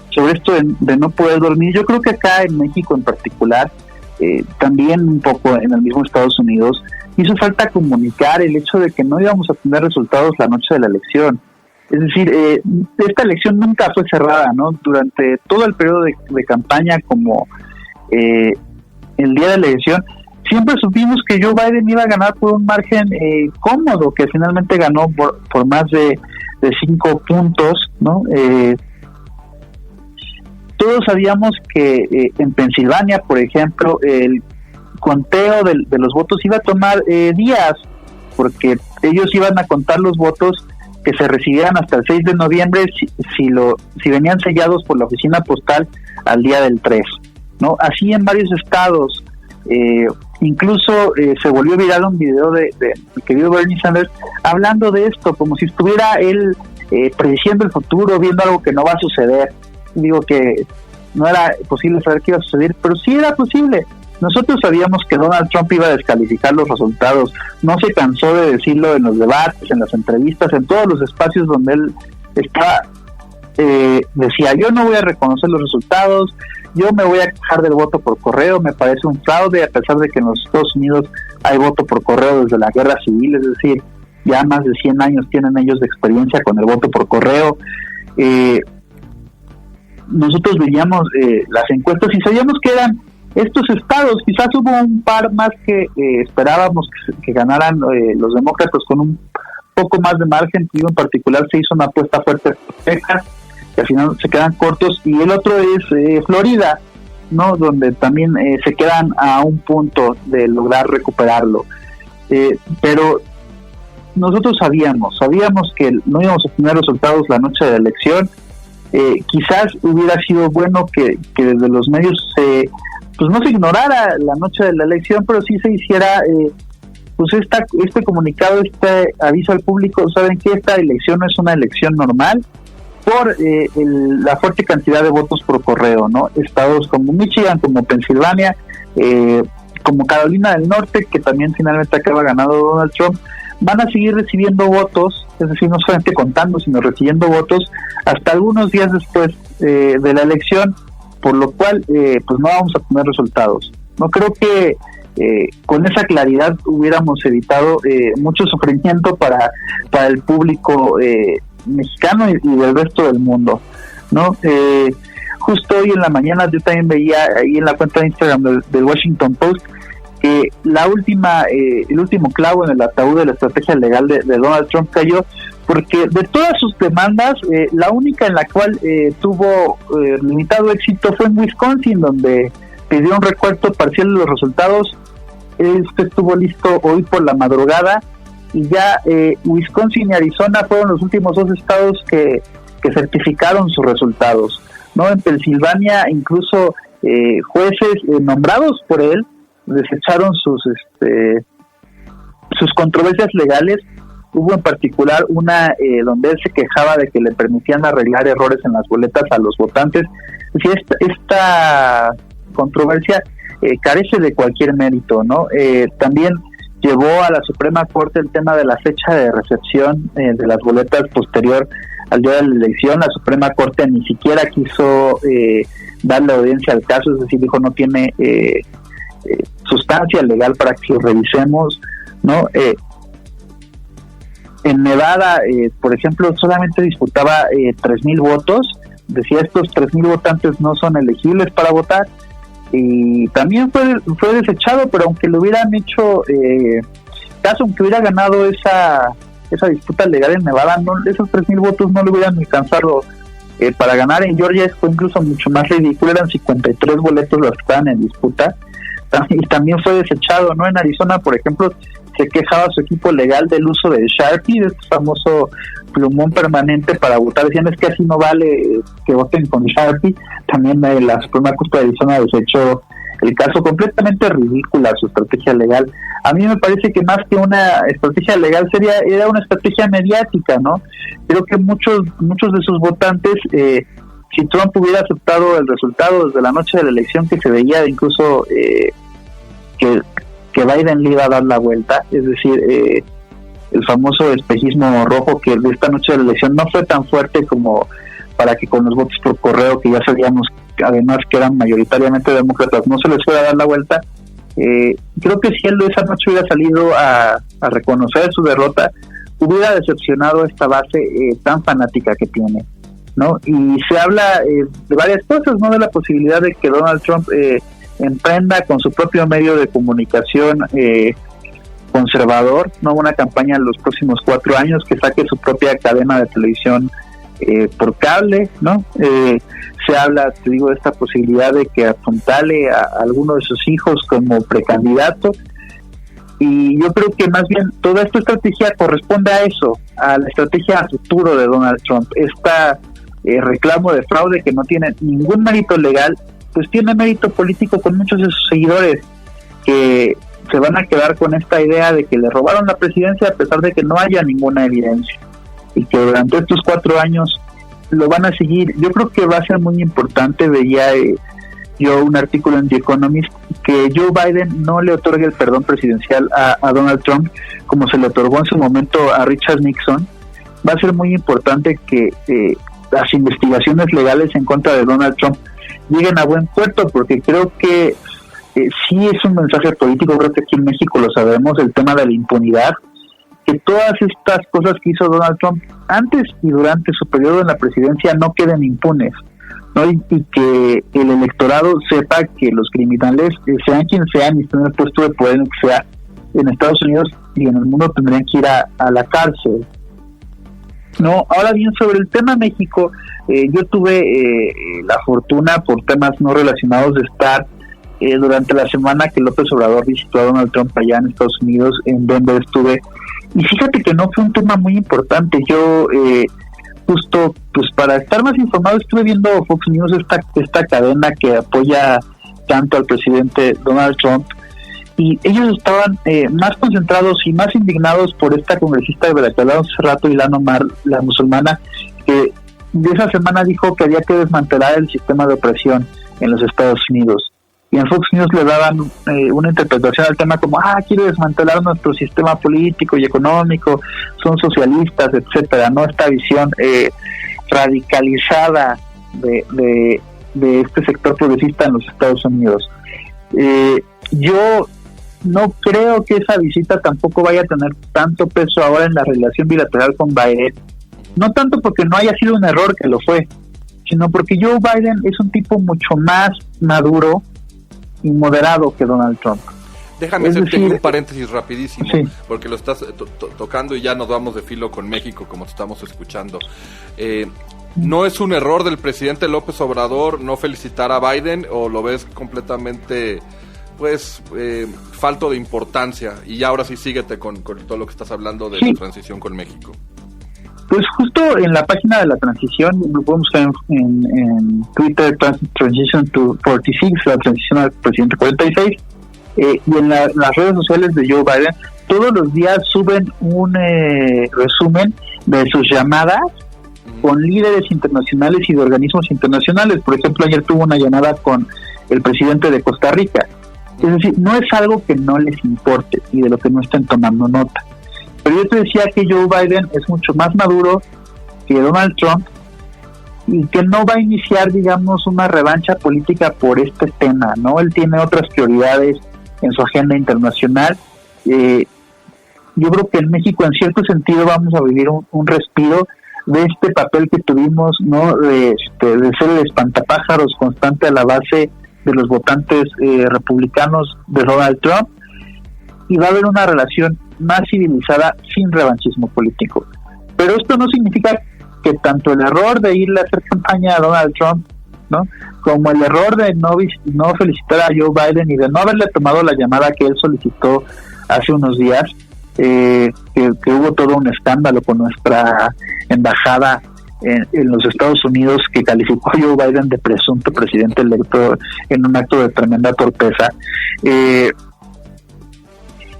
sobre esto de no poder dormir. Yo creo que acá en México en particular, también un poco en el mismo Estados Unidos, hizo falta comunicar el hecho de que no íbamos a tener resultados la noche de la elección. Es decir, esta elección nunca fue cerrada, ¿no? Durante todo el periodo de campaña, como el día de la elección, siempre supimos que Joe Biden iba a ganar por un margen cómodo, que finalmente ganó por más de 5 puntos, ¿no? Todos sabíamos que en Pensilvania, por ejemplo, el conteo de los votos iba a tomar días, porque ellos iban a contar los votos que se recibieran hasta el 6 de noviembre si venían sellados por la oficina postal al día del 3, ¿no? Así en varios estados. Incluso se volvió viral un video de mi querido Bernie Sanders hablando de esto, como si estuviera él prediciendo el futuro, viendo algo que no va a suceder. Digo que no era posible saber qué iba a suceder, pero sí era posible. Nosotros sabíamos que Donald Trump iba a descalificar los resultados. No se cansó de decirlo en los debates, en las entrevistas, en todos los espacios donde él estaba. Decía, yo no voy a reconocer los resultados, yo me voy a quejar del voto por correo, me parece un fraude, a pesar de que en los Estados Unidos hay voto por correo desde la guerra civil, es decir, ya más de 100 años tienen ellos de experiencia con el voto por correo. Nosotros veíamos las encuestas y sabíamos que eran estos estados. Quizás hubo un par más que esperábamos que ganaran los demócratas con un poco más de margen. Y en particular se hizo una apuesta fuerte por Texas, que al final se quedan cortos, y el otro es Florida, ¿no? Donde también se quedan a un punto de lograr recuperarlo. Pero nosotros sabíamos que no íbamos a tener resultados la noche de la elección. Quizás hubiera sido bueno que desde los medios pues no se ignorara la noche de la elección, pero sí se hiciera pues este comunicado, este aviso al público. Saben que esta elección no es una elección normal por la fuerte cantidad de votos por correo, ¿no? Estados como Michigan, como Pensilvania, como Carolina del Norte, que también finalmente acaba ganando Donald Trump, van a seguir recibiendo votos, es decir, no solamente contando, sino recibiendo votos hasta algunos días después de la elección, por lo cual pues no vamos a tener resultados. No creo que con esa claridad hubiéramos evitado mucho sufrimiento para el público mexicano y del resto del mundo, ¿no? Justo hoy en la mañana yo también veía ahí en la cuenta de Instagram del Washington Post que el último clavo en el ataúd de la estrategia legal de Donald Trump cayó, porque de todas sus demandas, la única en la cual tuvo limitado éxito fue en Wisconsin, donde pidió un recuento parcial de los resultados. Este estuvo listo hoy por la madrugada, y ya Wisconsin y Arizona fueron los últimos 2 estados que certificaron sus resultados, ¿no? En Pensilvania incluso jueces nombrados por él desecharon sus controversias legales Hubo en particular una donde él se quejaba de que le permitían arreglar errores en las boletas a los votantes. Es decir, esta controversia carece de cualquier mérito, ¿no? También llevó a la Suprema Corte el tema de la fecha de recepción de las boletas posterior al día de la elección. La Suprema Corte ni siquiera quiso darle audiencia al caso, es decir, dijo no tiene sustancia legal para que lo revisemos, ¿no? En Nevada, por ejemplo, solamente disputaba 3,000 votos. Decía, estos 3,000 votantes no son elegibles para votar. Y también fue desechado, pero aunque le hubieran hecho caso, aunque hubiera ganado esa disputa legal en Nevada, no, esos 3,000 votos no le hubieran alcanzado para ganar. En Georgia fue incluso mucho más ridículo, eran 53 boletos los que estaban en disputa, y también fue desechado, ¿no? En Arizona, por ejemplo, se quejaba su equipo legal del uso de Sharpie, de este famoso plumón permanente para votar. Decían, es que así no vale que voten con Sharpie. También la Suprema Corte de Arizona desechó el caso. Completamente ridícula su estrategia legal. A mí me parece que más que una estrategia legal era una estrategia mediática, ¿no? Creo que muchos de sus votantes, si Trump hubiera aceptado el resultado desde la noche de la elección, que se veía incluso que Biden le iba a dar la vuelta, es decir, el famoso espejismo rojo que de esta noche de la elección no fue tan fuerte como para que con los votos por correo, que ya sabíamos además que eran mayoritariamente demócratas, no se les fuera a dar la vuelta. Creo que si él de esa noche hubiera salido a reconocer su derrota, hubiera decepcionado a esta base tan fanática que tiene, ¿no? Y se habla de varias cosas, ¿no? De la posibilidad de que Donald Trump emprenda con su propio medio de comunicación conservador, ¿no? Una campaña en los próximos 4 años, que saque su propia cadena de televisión por cable, ¿no? Se habla, te digo, de esta posibilidad de que apuntale a alguno de sus hijos como precandidato, y yo creo que más bien toda esta estrategia corresponde a eso, a la estrategia a futuro de Donald Trump. Reclamo de fraude que no tiene ningún mérito legal, pues tiene mérito político con muchos de sus seguidores que se van a quedar con esta idea de que le robaron la presidencia a pesar de que no haya ninguna evidencia, y que durante estos 4 años lo van a seguir. Yo creo que va a ser muy importante. Veía yo un artículo en The Economist que Joe Biden no le otorgue el perdón presidencial a Donald Trump como se le otorgó en su momento a Richard Nixon. Va a ser muy importante que las investigaciones legales en contra de Donald Trump lleguen a buen puerto, porque creo que sí es un mensaje político. Creo que aquí en México lo sabemos, el tema de la impunidad, que todas estas cosas que hizo Donald Trump antes y durante su periodo en la presidencia no queden impunes, ¿no? Y que el electorado sepa que los criminales, sean quien sean y estén en el puesto de poder que sea en Estados Unidos y en el mundo, tendrían que ir a la cárcel, ¿no? Ahora bien, sobre el tema México, yo tuve la fortuna, por temas no relacionados, de estar durante la semana que López Obrador visitó a Donald Trump allá en Estados Unidos, en donde estuve. Y fíjate que no fue un tema muy importante. Yo justo pues para estar más informado estuve viendo Fox News, esta cadena que apoya tanto al presidente Donald Trump, y ellos estaban más concentrados y más indignados por esta congresista de Veracruz hace rato, Ilhan Omar, la musulmana, que de esa semana dijo que había que desmantelar el sistema de opresión en los Estados Unidos. Y en Fox News le daban una interpretación al tema como, quiere desmantelar nuestro sistema político y económico, son socialistas, etcétera, ¿no? Esta visión radicalizada de este sector progresista en los Estados Unidos. Yo no creo que esa visita tampoco vaya a tener tanto peso ahora en la relación bilateral con Biden, no tanto porque no haya sido un error, que lo fue, sino porque Joe Biden es un tipo mucho más maduro y moderado que Donald Trump. Déjame hacerte un paréntesis rapidísimo, sí, porque lo estás tocando y ya nos vamos de filo con México, como te estamos escuchando. ¿No es un error del presidente López Obrador no felicitar a Biden, o lo ves completamente falto de importancia? Y ahora sí, síguete con todo lo que estás hablando de la transición con México. Pues justo en la página de la transición, lo podemos ver en Twitter, Transition to 46, la transición al presidente 46, y en las redes sociales de Joe Biden, todos los días suben un resumen de sus llamadas con líderes internacionales y de organismos internacionales. Por ejemplo, ayer tuvo una llamada con el presidente de Costa Rica. Es decir, no es algo que no les importe y de lo que no estén tomando nota. Pero yo te decía que Joe Biden es mucho más maduro que Donald Trump y que no va a iniciar, digamos, una revancha política por este tema, ¿no? Él tiene otras prioridades en su agenda internacional. Yo creo que en México, en cierto sentido, vamos a vivir un respiro de este papel que tuvimos, ¿no? De ser el espantapájaros constante a la base de los votantes republicanos de Donald Trump, y va a haber una relación más civilizada sin revanchismo político. Pero esto no significa que tanto el error de irle a hacer campaña a Donald Trump, ¿no?, como el error de no felicitar a Joe Biden y de no haberle tomado la llamada que él solicitó hace unos días, que hubo todo un escándalo con nuestra embajada en los Estados Unidos, que calificó a Joe Biden de presunto presidente electo en un acto de tremenda torpeza.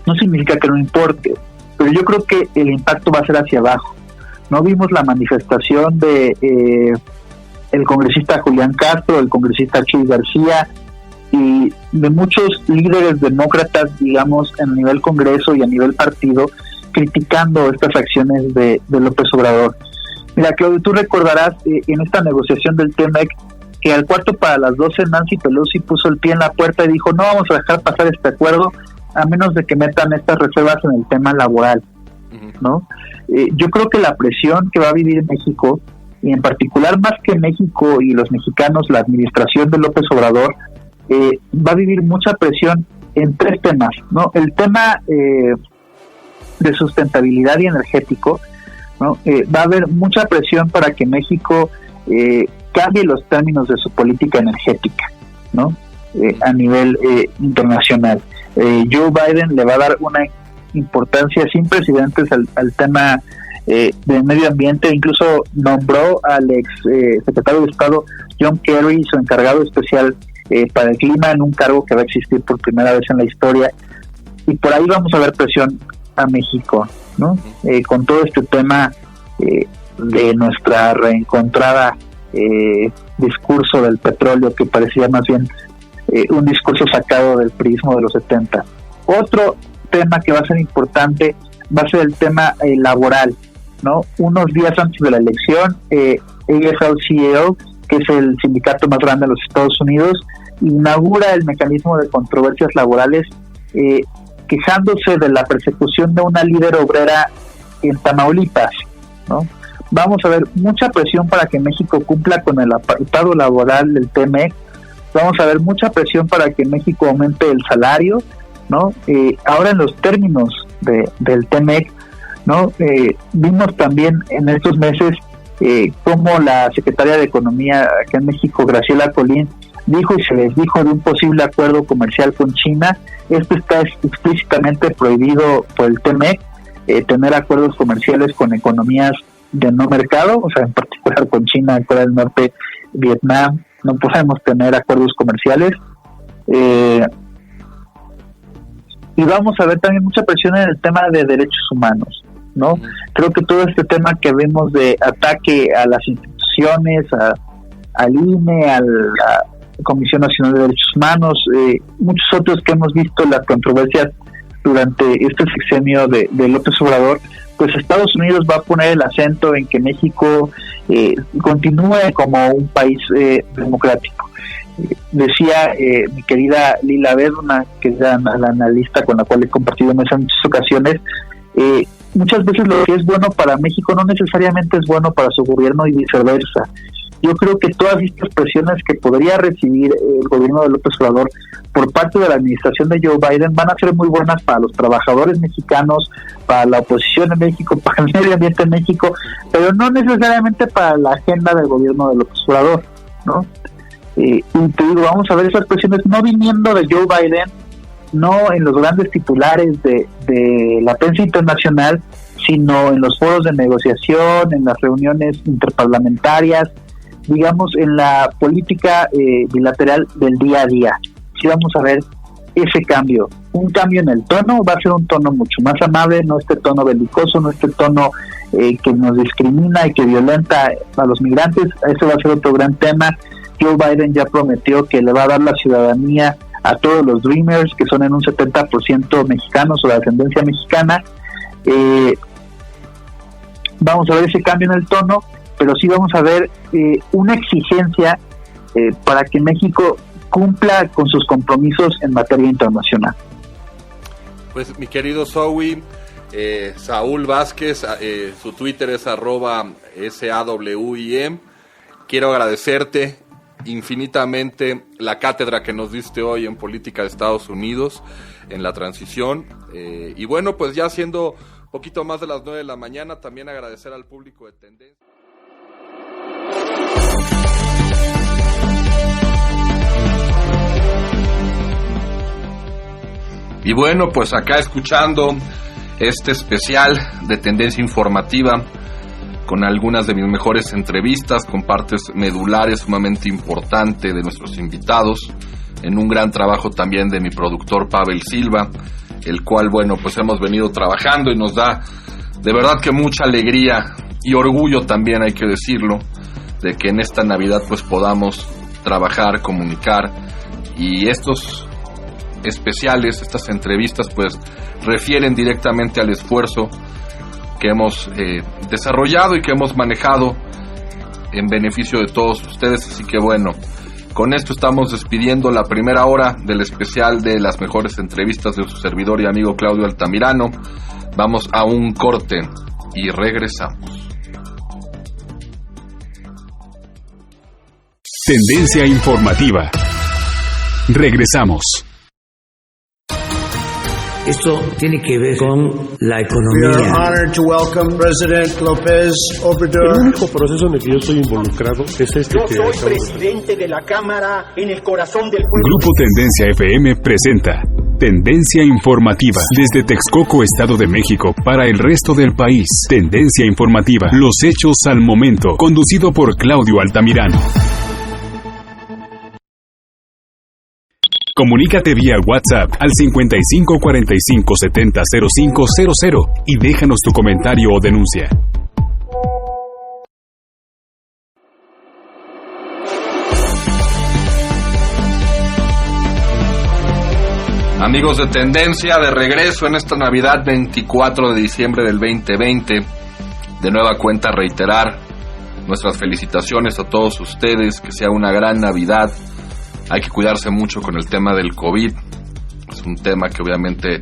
No significa que no importe, pero yo creo que el impacto va a ser hacia abajo. No vimos la manifestación de el congresista Julián Castro, el congresista Chuy García y de muchos líderes demócratas, digamos, a nivel Congreso y a nivel partido, criticando estas acciones de López Obrador. Mira, Claudio, tú recordarás en esta negociación del TEMEC que al 11:45 Nancy Pelosi puso el pie en la puerta y dijo: no vamos a dejar pasar este acuerdo a menos de que metan estas reservas en el tema laboral, ¿no? Yo creo que la presión que va a vivir México, y en particular más que México y los mexicanos, la administración de López Obrador, va a vivir mucha presión en tres temas, ¿no? El tema de sustentabilidad y energético, ¿no? Va a haber mucha presión para que México cambie los términos de su política energética, ¿no? A nivel internacional. Joe Biden le va a dar una importancia sin precedentes al tema de medio ambiente. Incluso nombró al ex secretario de Estado John Kerry, su encargado especial para el clima, en un cargo que va a existir por primera vez en la historia, y por ahí vamos a ver presión a México, ¿no? Con todo este tema de nuestra reencontrada discurso del petróleo, que parecía más bien un discurso sacado del priismo de los 70. Otro tema que va a ser importante va a ser el tema laboral, ¿no? Unos días antes de la elección, AFL-CIO, que es el sindicato más grande de los Estados Unidos, inaugura el mecanismo de controversias laborales, quejándose de la persecución de una líder obrera en Tamaulipas, ¿no? Vamos a ver mucha presión para que México cumpla con el apartado laboral del TEMEC. Vamos a ver mucha presión para que México aumente el salario, ¿no? Ahora en los términos del TEMEC, ¿no? Vimos también en estos meses cómo la secretaria de Economía acá en México, Graciela Colín, dijo y se les dijo de un posible acuerdo comercial con China. Esto está explícitamente prohibido por el TEMEC, tener acuerdos comerciales con economías de no mercado, o sea, en particular con China, Corea del Norte, Vietnam. No podemos tener acuerdos comerciales. Y vamos a ver también mucha presión en el tema de derechos humanos, ¿no? Creo que todo este tema que vemos de ataque a las instituciones, al INE, a la Comisión Nacional de Derechos Humanos, muchos otros que hemos visto las controversias durante este sexenio de López Obrador, pues Estados Unidos va a poner el acento en que México continúe como un país democrático. Decía mi querida Lila Beduna, que es la analista con la cual he compartido en muchas ocasiones, muchas veces lo que es bueno para México no necesariamente es bueno para su gobierno y viceversa. Yo creo que todas estas presiones que podría recibir el gobierno de López Obrador por parte de la administración de Joe Biden van a ser muy buenas para los trabajadores mexicanos, para la oposición en México, para el medio ambiente en México, pero no necesariamente para la agenda del gobierno de López Obrador, ¿no? Y te digo, vamos a ver esas presiones no viniendo de Joe Biden, no en los grandes titulares de la prensa internacional, sino en los foros de negociación, en las reuniones interparlamentarias, digamos, en la política bilateral del día a día. Sí vamos a ver ese cambio un cambio en el tono, va a ser un tono mucho más amable, no este tono belicoso, no este tono que nos discrimina y que violenta a los migrantes. Ese va a ser otro gran tema. Joe Biden ya prometió que le va a dar la ciudadanía a todos los Dreamers, que son en un 70% mexicanos o de ascendencia mexicana. Vamos a ver ese cambio en el tono, pero sí vamos a ver una exigencia para que México cumpla con sus compromisos en materia internacional. Pues mi querido Zoe, Saúl Vázquez, su Twitter es @SAWIM. Quiero agradecerte infinitamente la cátedra que nos diste hoy en política de Estados Unidos, en la transición. Y bueno, pues ya siendo un poquito más de las 9 de la mañana, también agradecer al público de Tendencia. Y bueno, pues acá escuchando este especial de Tendencia Informativa con algunas de mis mejores entrevistas, con partes medulares sumamente importantes de nuestros invitados, en un gran trabajo también de mi productor Pavel Silva, el cual, bueno, pues hemos venido trabajando y nos da de verdad que mucha alegría y orgullo también, hay que decirlo, de que en esta Navidad pues podamos trabajar, comunicar, y estos especiales, estas entrevistas pues refieren directamente al esfuerzo que hemos desarrollado y que hemos manejado en beneficio de todos ustedes. Así que bueno, con esto estamos despidiendo la primera hora del especial de las mejores entrevistas de su servidor y amigo Claudio Altamirano. Vamos a un corte y regresamos. Tendencia Informativa. Regresamos. Esto tiene que ver con la We are economía. honored to welcome President López El Obrador. único proceso en el que yo estoy involucrado es este Yo que soy acabo de... presidente de la Cámara en el corazón del pueblo. Grupo Tendencia FM presenta Tendencia Informativa desde Texcoco, Estado de México, para el resto del país. Tendencia Informativa, los hechos al momento, conducido por Claudio Altamirano. Comunícate vía WhatsApp al 55 45 70 0500 y déjanos tu comentario o denuncia. Amigos de Tendencia, de regreso en esta Navidad 24 de diciembre del 2020. De nueva cuenta reiterar nuestras felicitaciones a todos ustedes, que sea una gran Navidad. Hay que cuidarse mucho con el tema del COVID. Es un tema que obviamente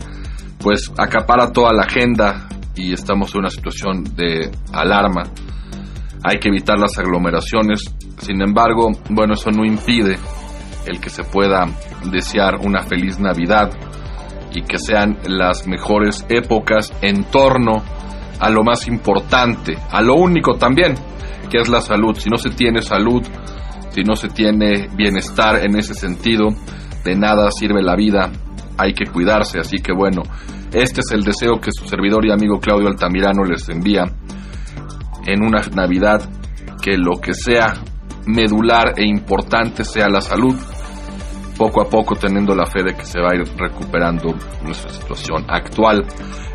pues acapara toda la agenda y estamos en una situación de alarma. Hay que evitar las aglomeraciones. Sin embargo, bueno, eso no impide el que se pueda desear una feliz Navidad y que sean las mejores épocas en torno a lo más importante, a lo único también, que es la salud. Si no se tiene salud, si no se tiene bienestar en ese sentido, de nada sirve la vida. Hay que cuidarse. Así que bueno, este es el deseo que su servidor y amigo Claudio Altamirano les envía en una Navidad, que lo que sea medular e importante sea la salud, poco a poco teniendo la fe de que se va a ir recuperando nuestra situación actual.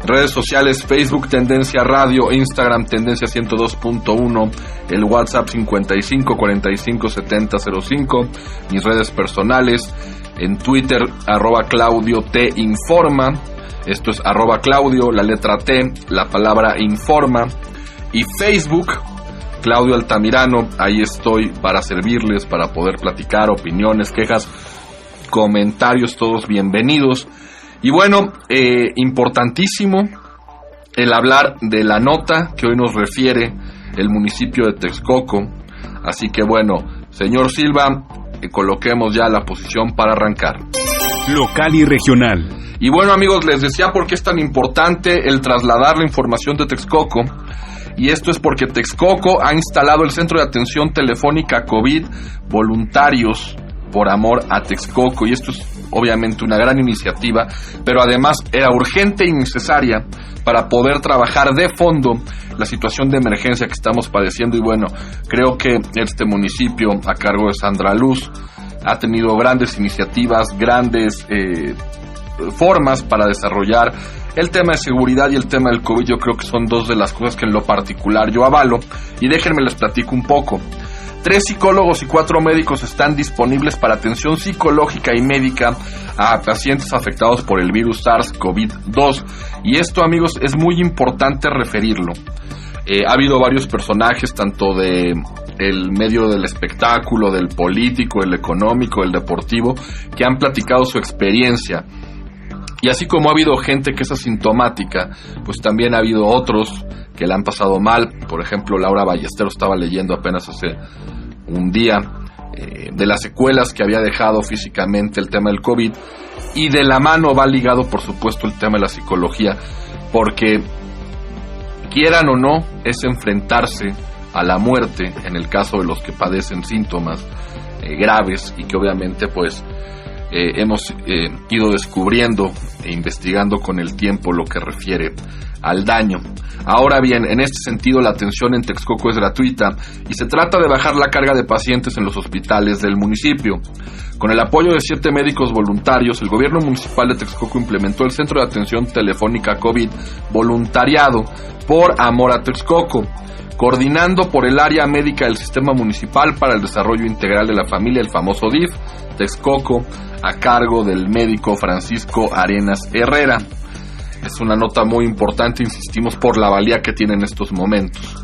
Redes sociales: Facebook Tendencia Radio, Instagram Tendencia 102.1, el WhatsApp 55 45 70 05, mis redes personales en Twitter @Claudio T Informa, esto es @Claudio, la letra T, la palabra Informa, y Facebook Claudio Altamirano. Ahí estoy para servirles, para poder platicar opiniones, quejas, comentarios, todos bienvenidos. Y bueno, importantísimo el hablar de la nota que hoy nos refiere el municipio de Texcoco. Así que bueno, señor Silva, coloquemos ya la posición para arrancar. Local y regional. Y bueno, amigos, les decía por qué es tan importante el trasladar la información de Texcoco. Y esto es porque Texcoco ha instalado el Centro de Atención Telefónica COVID Voluntarios por Amor a Texcoco, y esto es obviamente una gran iniciativa, pero además era urgente y necesaria para poder trabajar de fondo la situación de emergencia que estamos padeciendo. Y bueno, creo que este municipio a cargo de Sandra Luz ha tenido grandes iniciativas, grandes formas para desarrollar el tema de seguridad y el tema del COVID. Yo creo que son dos de las cosas que en lo particular yo avalo, y déjenme les platico un poco. 3 psicólogos y 4 médicos están disponibles para atención psicológica y médica a pacientes afectados por el virus SARS-CoV-2. Y esto, amigos, es muy importante referirlo. Ha habido varios personajes, tanto de el medio del espectáculo, del político, el económico, el deportivo, que han platicado su experiencia. Y así como ha habido gente que es asintomática, pues también ha habido otros que la han pasado mal. Por ejemplo, Laura Ballesteros, estaba leyendo apenas hace un día de las secuelas que había dejado físicamente el tema del COVID, y de la mano va ligado, por supuesto, el tema de la psicología, porque quieran o no, es enfrentarse a la muerte en el caso de los que padecen síntomas graves, y que obviamente pues hemos ido descubriendo e investigando con el tiempo lo que refiere al daño. Ahora bien, en este sentido la atención en Texcoco es gratuita y se trata de bajar la carga de pacientes en los hospitales del municipio. Con el apoyo de 7 médicos voluntarios, el gobierno municipal de Texcoco implementó el Centro de Atención Telefónica COVID voluntariado por Amor a Texcoco, coordinando por el área médica del Sistema Municipal para el Desarrollo Integral de la Familia, el famoso DIF, Texcoco, a cargo del médico Francisco Arenas Herrera. Es una nota muy importante, insistimos, por la valía que tiene en estos momentos.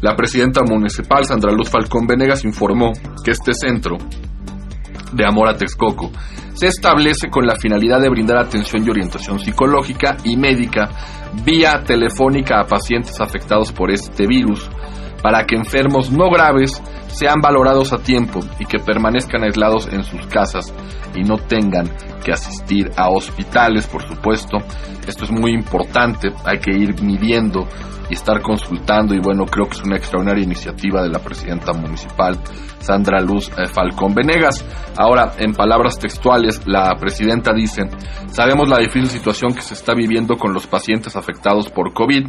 La presidenta municipal, Sandra Luz Falcón Venegas, informó que este centro de Amor a Texcoco se establece con la finalidad de brindar atención y orientación psicológica y médica vía telefónica a pacientes afectados por este virus, para que enfermos no graves sean valorados a tiempo y que permanezcan aislados en sus casas y no tengan que asistir a hospitales, por supuesto. Esto es muy importante, hay que ir midiendo y estar consultando, y bueno, creo que es una extraordinaria iniciativa de la presidenta municipal, Sandra Luz Falcón Venegas. Ahora, en palabras textuales, la presidenta dice: sabemos la difícil situación que se está viviendo con los pacientes afectados por COVID,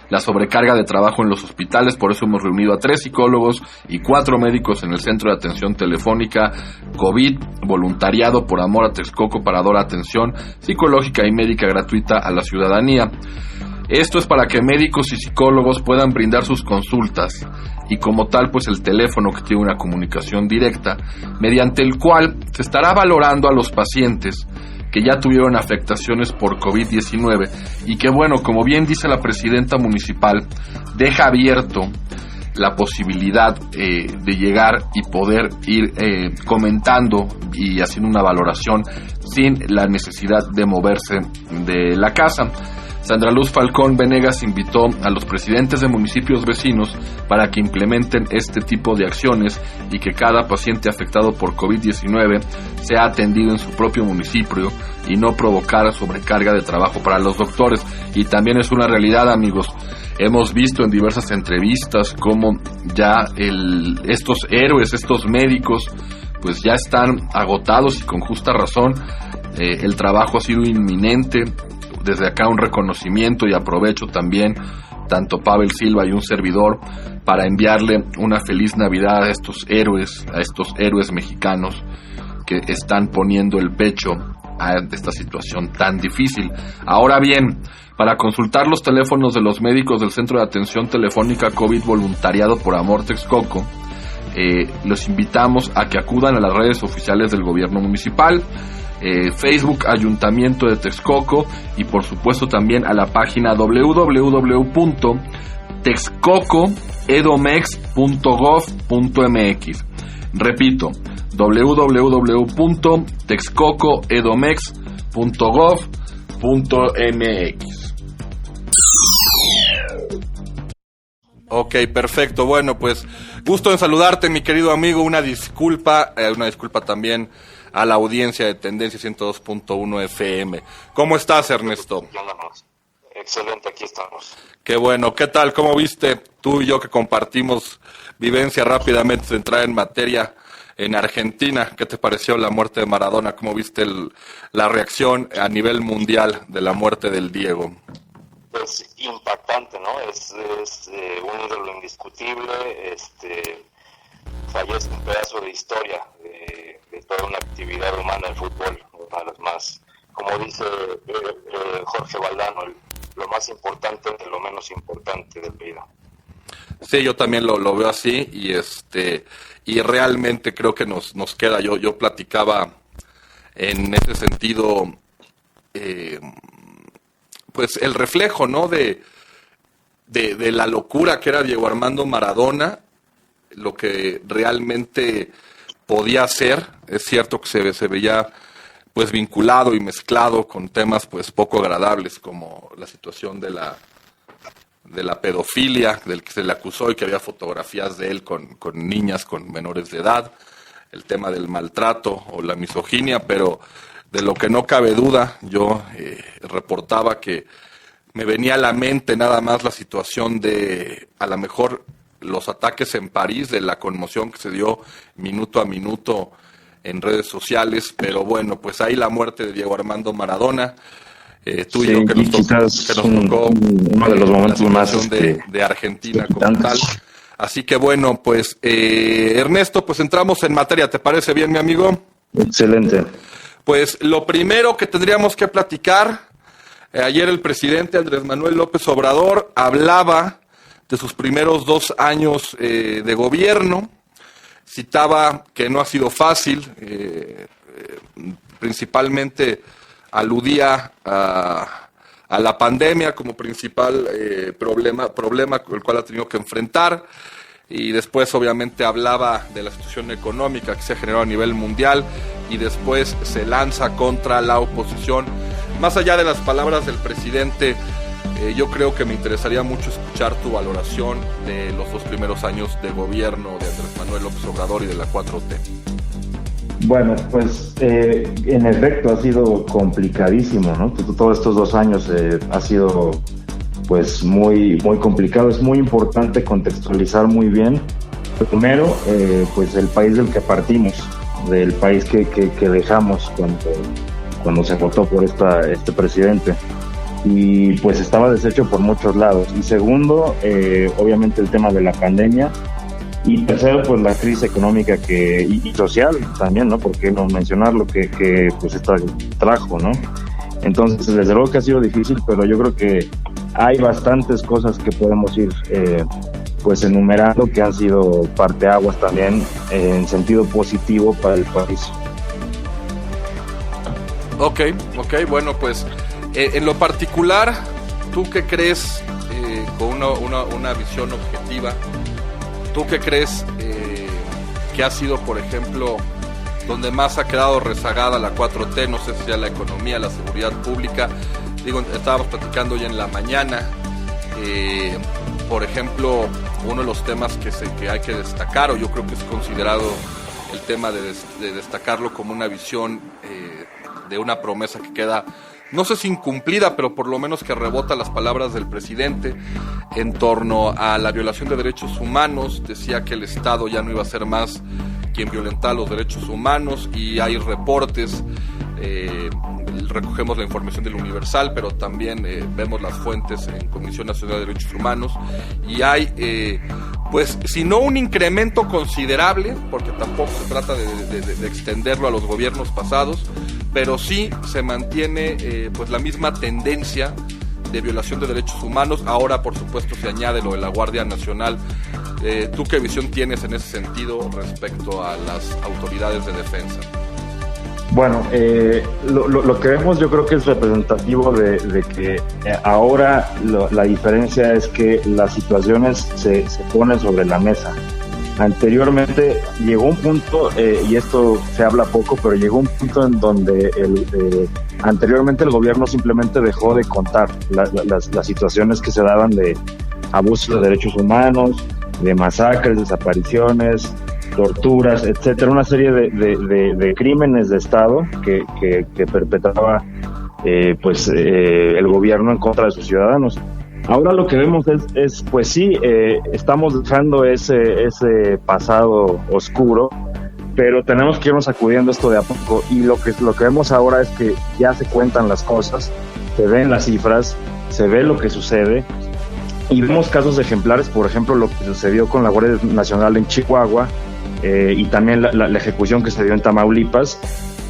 la sobrecarga de trabajo en los hospitales, por eso hemos reunido a 3 psicólogos y 4 médicos en el Centro de Atención Telefónica COVID, voluntariado por Amor a Texcoco para dar atención psicológica y médica gratuita a la ciudadanía. Esto es para que médicos y psicólogos puedan brindar sus consultas, y como tal, pues el teléfono que tiene una comunicación directa, mediante el cual se estará valorando a los pacientes que ya tuvieron afectaciones por COVID-19, y que bueno, como bien dice la presidenta municipal, deja abierto la posibilidad de llegar y poder ir comentando y haciendo una valoración sin la necesidad de moverse de la casa. Sandra Luz Falcón Venegas invitó a los presidentes de municipios vecinos para que implementen este tipo de acciones y que cada paciente afectado por COVID-19 sea atendido en su propio municipio y no provocar sobrecarga de trabajo para los doctores. Y también es una realidad, amigos, hemos visto en diversas entrevistas cómo ya estos héroes, estos médicos, pues ya están agotados, y con justa razón. El trabajo ha sido inminente. Desde acá un reconocimiento, y aprovecho también, tanto Pavel Silva y un servidor, para enviarle una feliz Navidad a estos héroes mexicanos que están poniendo el pecho a esta situación tan difícil. Ahora bien, para consultar los teléfonos de los médicos del Centro de Atención Telefónica COVID voluntariado por Amor Texcoco, los invitamos a que acudan a las redes oficiales del gobierno municipal, Facebook Ayuntamiento de Texcoco, y por supuesto también a la página www.texcocoedomex.gov.mx. Repito, www.texcocoedomex.gov.mx. Ok, perfecto. Bueno, pues gusto en saludarte, mi querido amigo. Una disculpa también a la audiencia de Tendencia 102.1 FM. ¿Cómo estás, Ernesto? Excelente, aquí estamos. Qué bueno. ¿Qué tal? ¿Cómo viste tú y yo, que compartimos vivencia, rápidamente de entrar en materia, en Argentina? ¿Qué te pareció la muerte de Maradona? ¿Cómo viste la reacción a nivel mundial de la muerte del Diego? Pues impactante, ¿no? Es un ídolo indiscutible. Fallece un pedazo de historia de toda una actividad humana del fútbol, una de las más como dice Jorge Valdano, lo más importante de lo menos importante de la vida. Sí, yo también lo veo así y realmente creo que nos queda. Yo platicaba en ese sentido, pues el reflejo, ¿no? de la locura que era Diego Armando Maradona, lo que realmente podía hacer. Es cierto que se veía pues vinculado y mezclado con temas pues poco agradables, como la situación de la pedofilia, del que se le acusó y que había fotografías de él con niñas, con menores de edad, el tema del maltrato o la misoginia, pero de lo que no cabe duda, yo reportaba que me venía a la mente nada más la situación de, a lo mejor, los ataques en París, de la conmoción que se dio minuto a minuto en redes sociales, pero bueno, pues ahí la muerte de Diego Armando Maradona, tú y yo que nos tocó uno de los momentos más de Argentina como tal. Así que bueno, pues Ernesto, pues entramos en materia, ¿te parece bien, mi amigo? Excelente. Pues lo primero que tendríamos que platicar, ayer el presidente Andrés Manuel López Obrador hablaba de sus primeros 2 años de gobierno, citaba que no ha sido fácil, principalmente aludía a la pandemia como principal problema con el cual ha tenido que enfrentar, y después obviamente hablaba de la situación económica que se ha generado a nivel mundial, y después se lanza contra la oposición. Más allá de las palabras del presidente, yo creo que me interesaría mucho escuchar tu valoración de los 2 primeros años de gobierno de Andrés Manuel López Obrador y de la 4T. Bueno, pues en efecto ha sido complicadísimo, ¿no? Todos estos 2 años ha sido pues muy complicado. Es muy importante contextualizar muy bien, primero, pues el país del que partimos, del país que dejamos cuando se votó por este presidente, y pues estaba deshecho por muchos lados. Y segundo, obviamente el tema de la pandemia. Y tercero, pues la crisis económica y social también, ¿no? ¿Por qué no mencionarlo? Que pues esta trajo, ¿no? Entonces, desde luego que ha sido difícil, pero yo creo que hay bastantes cosas que podemos ir pues enumerando que han sido parteaguas también en sentido positivo para el país. Ok, bueno, pues en lo particular, ¿tú qué crees, con una visión objetiva, tú qué crees que ha sido, por ejemplo, donde más ha quedado rezagada la 4T? No sé si sea la economía, la seguridad pública. Digo, estábamos platicando hoy en la mañana, por ejemplo, uno de los temas que hay que destacar, o yo creo que es considerado el tema de destacarlo como una visión de una promesa que queda, no sé si incumplida, pero por lo menos que rebota las palabras del presidente en torno a la violación de derechos humanos. Decía que el Estado ya no iba a ser más quien violentaba los derechos humanos, y hay reportes, recogemos la información del Universal, pero también vemos las fuentes en Comisión Nacional de Derechos Humanos, y hay, pues, si no un incremento considerable, porque tampoco se trata de extenderlo a los gobiernos pasados, pero sí se mantiene pues la misma tendencia de violación de derechos humanos. Ahora, por supuesto, se añade lo de la Guardia Nacional. ¿Tú qué visión tienes en ese sentido respecto a las autoridades de defensa? Bueno, lo que vemos yo creo que es representativo de que ahora la diferencia es que las situaciones se ponen sobre la mesa. Anteriormente llegó un punto, y esto se habla poco, pero llegó un punto en donde anteriormente el gobierno simplemente dejó de contar las situaciones que se daban de abusos de derechos humanos, de masacres, desapariciones, torturas, etcétera, una serie de crímenes de Estado que perpetraba el gobierno en contra de sus ciudadanos. Ahora lo que vemos es pues sí, estamos dejando ese pasado oscuro, pero tenemos que irnos sacudiendo esto de a poco, y lo que vemos ahora es que ya se cuentan las cosas, se ven las cifras, se ve lo que sucede, y vemos casos ejemplares, por ejemplo lo que sucedió con la Guardia Nacional en Chihuahua, y también la ejecución que se dio en Tamaulipas,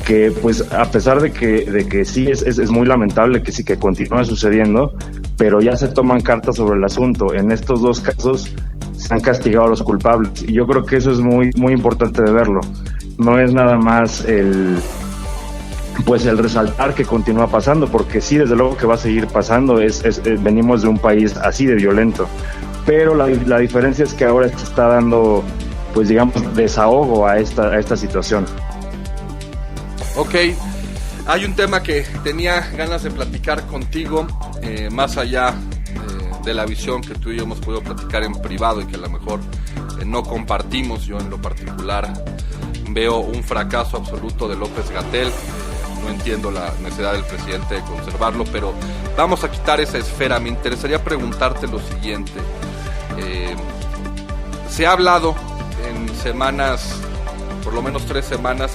que pues a pesar de que sí es muy lamentable que sí que continúe sucediendo, pero ya se toman cartas sobre el asunto. En estos dos casos se han castigado a los culpables y yo creo que eso es muy muy importante de verlo. No es nada más el resaltar que continúa pasando, porque sí, desde luego que va a seguir pasando. Venimos de un país así de violento, pero la diferencia es que ahora se está dando, pues digamos, desahogo a esta situación. Ok, hay un tema que tenía ganas de platicar contigo, más allá de la visión que tú y yo hemos podido platicar en privado y que a lo mejor no compartimos. Yo en lo particular veo un fracaso absoluto de López-Gatell. No entiendo la necesidad del presidente de conservarlo, pero vamos a quitar esa esfera. Me interesaría preguntarte lo siguiente. Se ha hablado en semanas, por lo menos 3 semanas,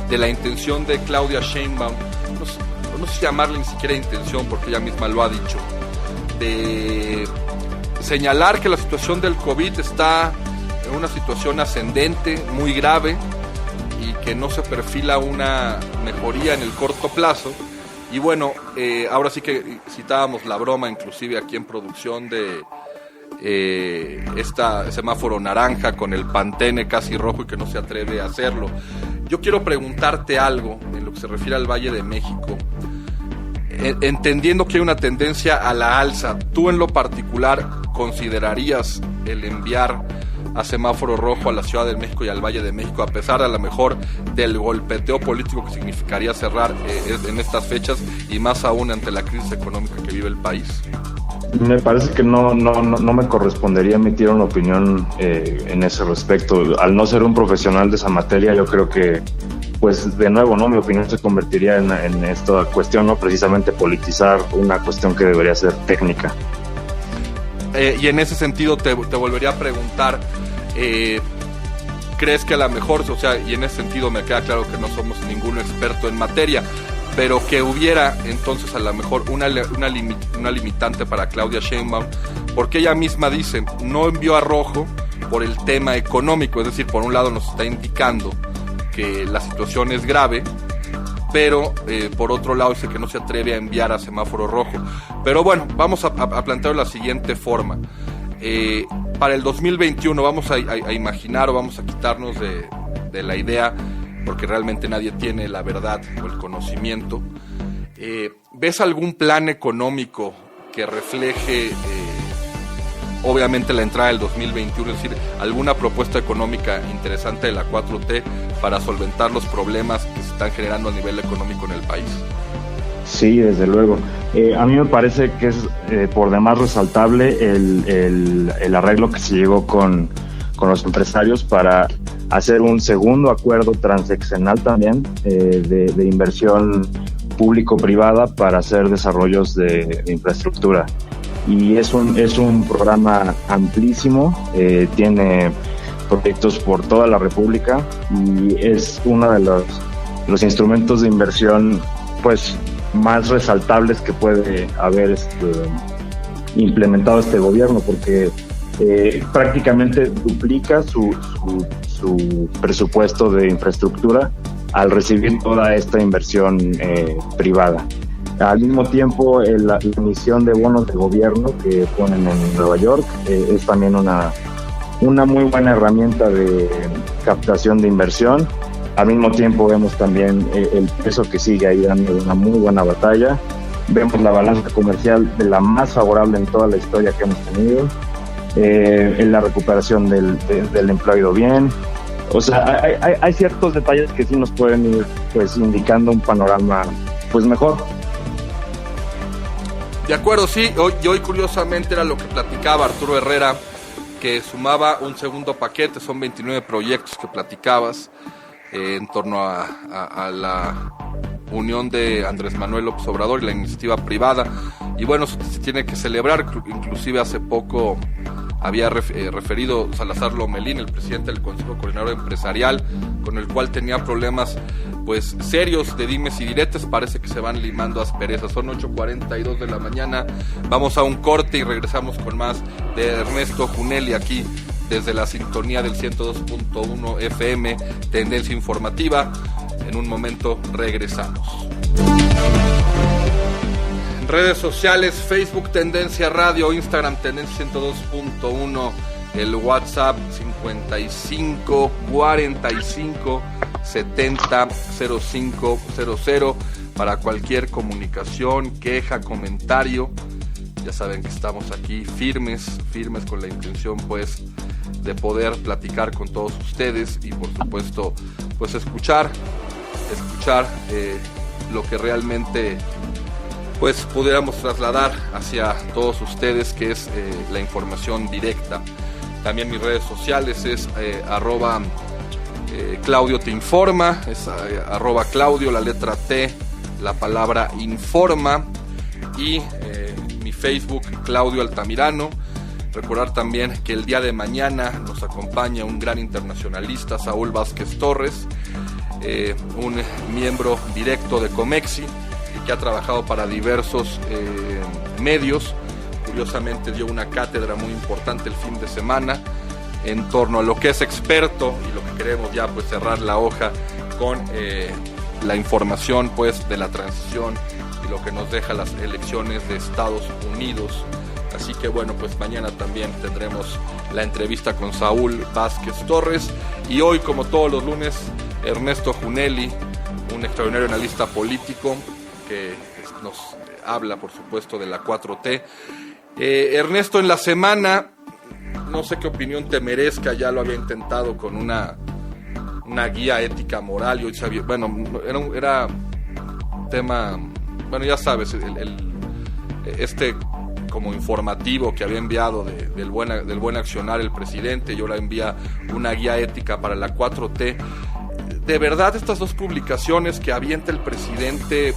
de la intención de Claudia Sheinbaum, no sé si llamarle ni siquiera intención, porque ella misma lo ha dicho, de señalar que la situación del COVID está en una situación ascendente, muy grave, y que no se perfila una mejoría en el corto plazo. Y bueno, ahora sí que citábamos la broma inclusive aquí en producción de esta semáforo naranja con el Pantene casi rojo y que no se atreve a hacerlo. Yo quiero preguntarte algo en lo que se refiere al Valle de México, entendiendo que hay una tendencia a la alza. ¿Tú en lo particular considerarías el enviar a semáforo rojo a la Ciudad de México y al Valle de México, a pesar a lo mejor del golpeteo político que significaría cerrar en estas fechas y más aún ante la crisis económica que vive el país? Me parece que no me correspondería emitir una opinión en ese respecto. Al no ser un profesional de esa materia, yo creo que, pues de nuevo, mi opinión se convertiría en esta cuestión, no precisamente politizar una cuestión que debería ser técnica. Y en ese sentido te volvería a preguntar, ¿crees que a lo mejor, o sea, y en ese sentido me queda claro que no somos ningún experto en materia, pero que hubiera entonces a lo mejor una limitante para Claudia Sheinbaum, porque ella misma dice, no envió a rojo por el tema económico, es decir, por un lado nos está indicando que la situación es grave, pero por otro lado dice que no se atreve a enviar a semáforo rojo. Pero bueno, vamos a plantearlo de la siguiente forma. Para el 2021 vamos a imaginar o vamos a quitarnos de la idea, porque realmente nadie tiene la verdad o el conocimiento. ¿Ves algún plan económico que refleje obviamente la entrada del 2021, es decir, alguna propuesta económica interesante de la 4T para solventar los problemas que se están generando a nivel económico en el país? Sí, desde luego. A mí me parece que es por demás resaltable el arreglo que se llegó con los empresarios para hacer un segundo acuerdo transeccional también de inversión público-privada para hacer desarrollos de infraestructura. Y es un programa amplísimo, tiene proyectos por toda la República y es uno de los instrumentos de inversión pues más resaltables que puede haber implementado este gobierno, porque prácticamente duplica su presupuesto de infraestructura al recibir toda esta inversión privada. Al mismo tiempo, la emisión de bonos de gobierno que ponen en Nueva York es también una muy buena herramienta de captación de inversión. Al mismo tiempo vemos también el peso que sigue ahí dando una muy buena batalla. Vemos la balanza comercial de la más favorable en toda la historia que hemos tenido. En la recuperación del empleo ha ido bien. O sea, hay ciertos detalles que sí nos pueden ir pues indicando un panorama pues mejor. De acuerdo, sí. Hoy curiosamente era lo que platicaba Arturo Herrera, que sumaba un segundo paquete, son 29 proyectos que platicabas en torno a la unión de Andrés Manuel López Obrador y la iniciativa privada. Y bueno, se tiene que celebrar. Inclusive hace poco había referido Salazar Lomelín, el presidente del Consejo Coordinador Empresarial, con el cual tenía problemas pues serios de dimes y diretes. Parece que se van limando asperezas. Son 8:42 de la mañana. Vamos a un corte y regresamos con más de Ernesto Junelli aquí desde la sintonía del 102.1 FM, Tendencia Informativa. En un momento regresamos. Redes sociales, Facebook Tendencia Radio, Instagram Tendencia 102.1, el WhatsApp 55 45 70 0500 para cualquier comunicación, queja, comentario. Ya saben que estamos aquí firmes con la intención pues de poder platicar con todos ustedes y por supuesto pues escuchar lo que realmente pues pudiéramos trasladar hacia todos ustedes, que es la información directa. También mis redes sociales es arroba Claudio te informa, es arroba Claudio, la letra T, la palabra informa, y mi Facebook Claudio Altamirano. Recordar también que el día de mañana nos acompaña un gran internacionalista, Saúl Vázquez Torres, un miembro directo de Comexi y que ha trabajado para diversos medios. Curiosamente dio una cátedra muy importante el fin de semana en torno a lo que es experto, y lo que queremos ya pues cerrar la hoja con la información pues de la transición y lo que nos deja las elecciones de Estados Unidos. Así que bueno, pues mañana también tendremos la entrevista con Saúl Vázquez Torres, y hoy, como todos los lunes, Ernesto Junelli, un extraordinario analista político que nos habla por supuesto de la 4T. Ernesto, en la semana, no sé qué opinión te merezca, ya lo había intentado con una guía ética moral, y hoy sabía, bueno, era un tema, bueno, ya sabes, este como informativo que había enviado del buen accionar el presidente, y ahora envía una guía ética para la 4T. De verdad, estas dos publicaciones que avienta el presidente,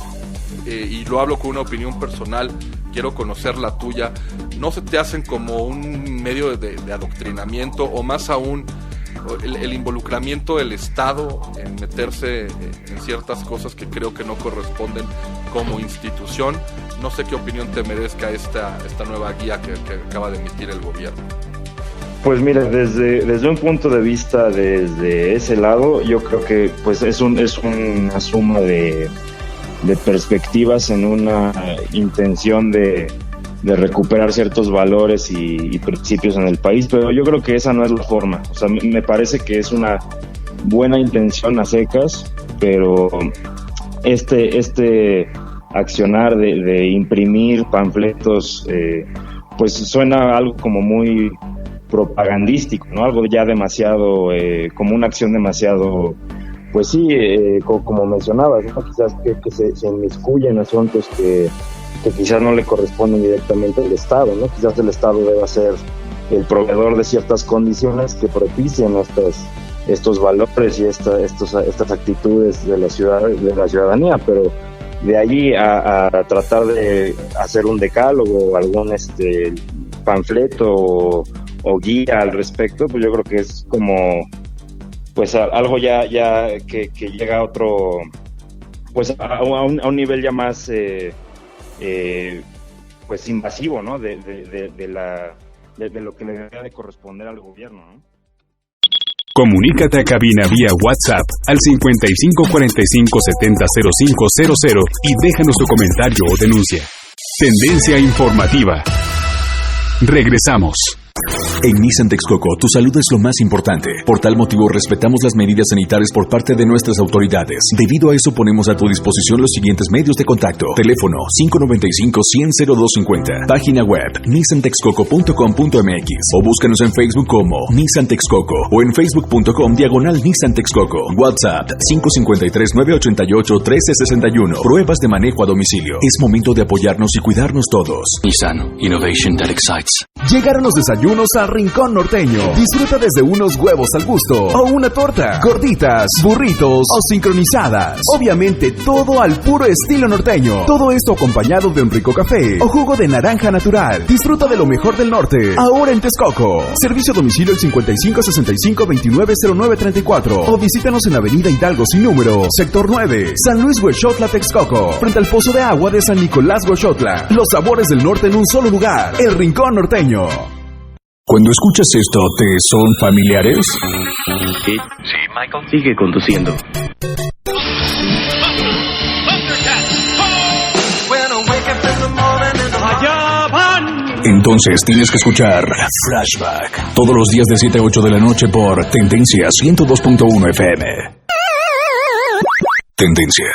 y lo hablo con una opinión personal, quiero conocer la tuya, ¿no se te hacen como un medio de adoctrinamiento, o más aún el involucramiento del Estado en meterse en ciertas cosas que creo que no corresponden como institución? No sé qué opinión te merezca esta nueva guía que acaba de emitir el gobierno. Pues mira, desde un punto de vista, desde ese lado, yo creo que pues es una suma de perspectivas en una intención de recuperar ciertos valores y principios en el país, pero yo creo que esa no es la forma. O sea, me parece que es una buena intención a secas, pero este accionar de imprimir panfletos pues suena algo como muy propagandístico, ¿no? Algo ya demasiado, como una acción demasiado, pues sí, como mencionabas, ¿no? Quizás que se inmiscuye en asuntos que quizás no le corresponden directamente al Estado, ¿no? Quizás el Estado deba ser el proveedor de ciertas condiciones que propician estos valores y estas actitudes de la ciudadanía, pero de allí a tratar de hacer un decálogo o algún panfleto o guía al respecto, pues yo creo que es como pues algo ya que llega a otro, pues a un nivel ya más pues invasivo, ¿no? De lo que le debe de corresponder al gobierno, ¿no? Comunícate a cabina vía WhatsApp al 55 45 70 0500 y déjanos tu comentario o denuncia. Tendencia informativa. Regresamos. En Nissan Texcoco, tu salud es lo más importante. Por tal motivo, respetamos las medidas sanitarias por parte de nuestras autoridades. Debido a eso, ponemos a tu disposición los siguientes medios de contacto. Teléfono 595-100-0250. Página web nissantexcoco.com.mx o búscanos en Facebook como Nissan Texcoco o en facebook.com/Nissan Texcoco. WhatsApp 553-988-1361. Pruebas de manejo a domicilio. Es momento de apoyarnos y cuidarnos todos. Nissan, innovation that excites. Llegaron los desayunos al Rincón Norteño. Disfruta desde unos huevos al gusto o una torta, gorditas, burritos o sincronizadas. Obviamente todo al puro estilo norteño. Todo esto acompañado de un rico café o jugo de naranja natural. Disfruta de lo mejor del norte, ahora en Texcoco. Servicio a domicilio el 5565-290934 o visítanos en Avenida Hidalgo sin número, Sector 9, San Luis Huexotla, Texcoco, frente al Pozo de Agua de San Nicolás Huexotla. Los sabores del norte en un solo lugar, el Rincón Norteño. Cuando escuchas esto, ¿te son familiares? Sí, Michael. Sigue conduciendo. Entonces tienes que escuchar Flashback todos los días de 7 a 8 de la noche por Tendencia 102.1 FM. Tendencia.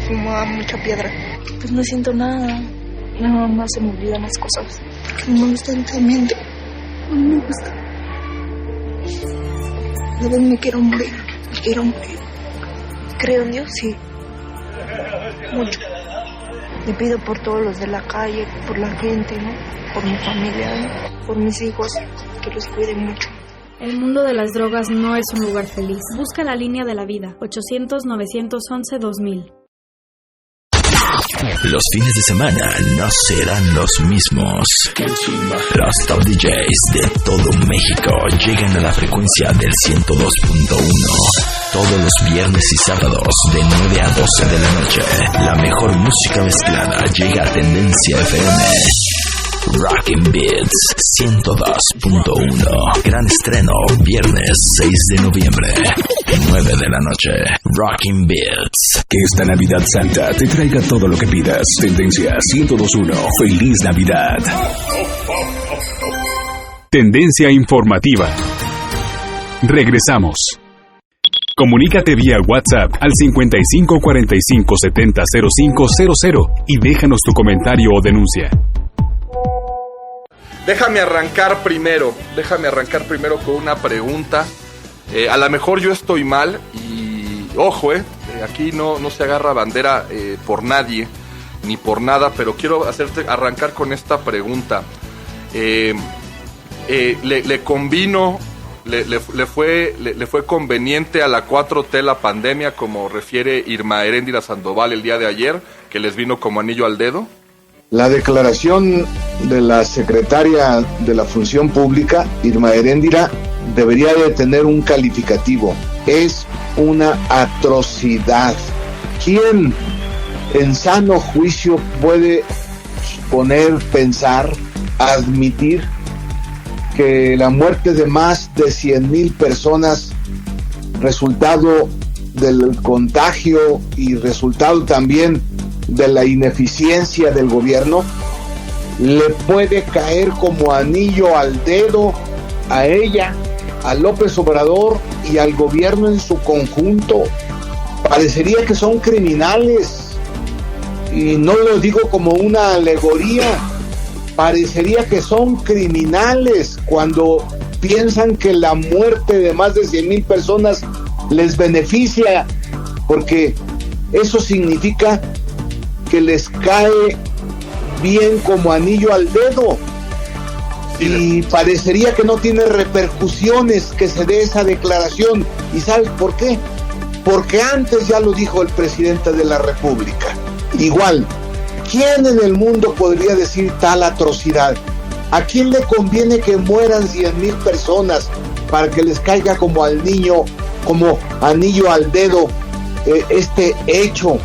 Fumaba mucha piedra. Pues no siento nada. Nada más se me olvidan las cosas. Constantemente. No me gusta. De verdad me quiero morir. Me quiero morir. Creo en Dios, sí. Mucho. Le pido por todos los de la calle, por la gente, ¿no? Por mi familia, ¿no? Por mis hijos, que los cuiden mucho. El mundo de las drogas no es un lugar feliz. Busca la línea de la vida. 800-911-2000. Los fines de semana no serán los mismos. Los top DJs de todo México llegan a la frecuencia del 102.1. Todos los viernes y sábados de 9 a 12 de la noche. La mejor música mezclada llega a Tendencia FM. Rockin' Beats 102.1. Gran estreno viernes 6 de noviembre, 9 de la noche. Rockin' Beats. Que esta Navidad Santa te traiga todo lo que pidas. Tendencia 102.1. Feliz Navidad. Tendencia informativa. Regresamos. Comunícate vía WhatsApp al 55 45 70 0500 y déjanos tu comentario o denuncia. Déjame arrancar primero con una pregunta. A lo mejor yo estoy mal y, ojo, aquí no se agarra bandera por nadie ni por nada, pero quiero arrancar con esta pregunta. ¿Le fue conveniente a la 4T la pandemia, como refiere Irma Heréndira Sandoval el día de ayer, que les vino como anillo al dedo? La declaración de la secretaria de la Función Pública, Irma Heréndira, debería de tener un calificativo. Es una atrocidad. ¿Quién en sano juicio puede pensar, admitir que la muerte de más de 100,000 personas, resultado del contagio y resultado también de la ineficiencia del gobierno, le puede caer como anillo al dedo a ella, a López Obrador y al gobierno en su conjunto? Parecería que son criminales, y no lo digo como una alegoría, parecería que son criminales cuando piensan que la muerte de más de 100,000 personas les beneficia, porque eso significa que les cae bien como anillo al dedo. Y parecería que no tiene repercusiones que se dé esa declaración. ¿Y sabes por qué? Porque antes ya lo dijo el presidente de la República. Igual, ¿quién en el mundo podría decir tal atrocidad? ¿A quién le conviene que mueran 100,000 personas para que les caiga como anillo al dedo este hecho?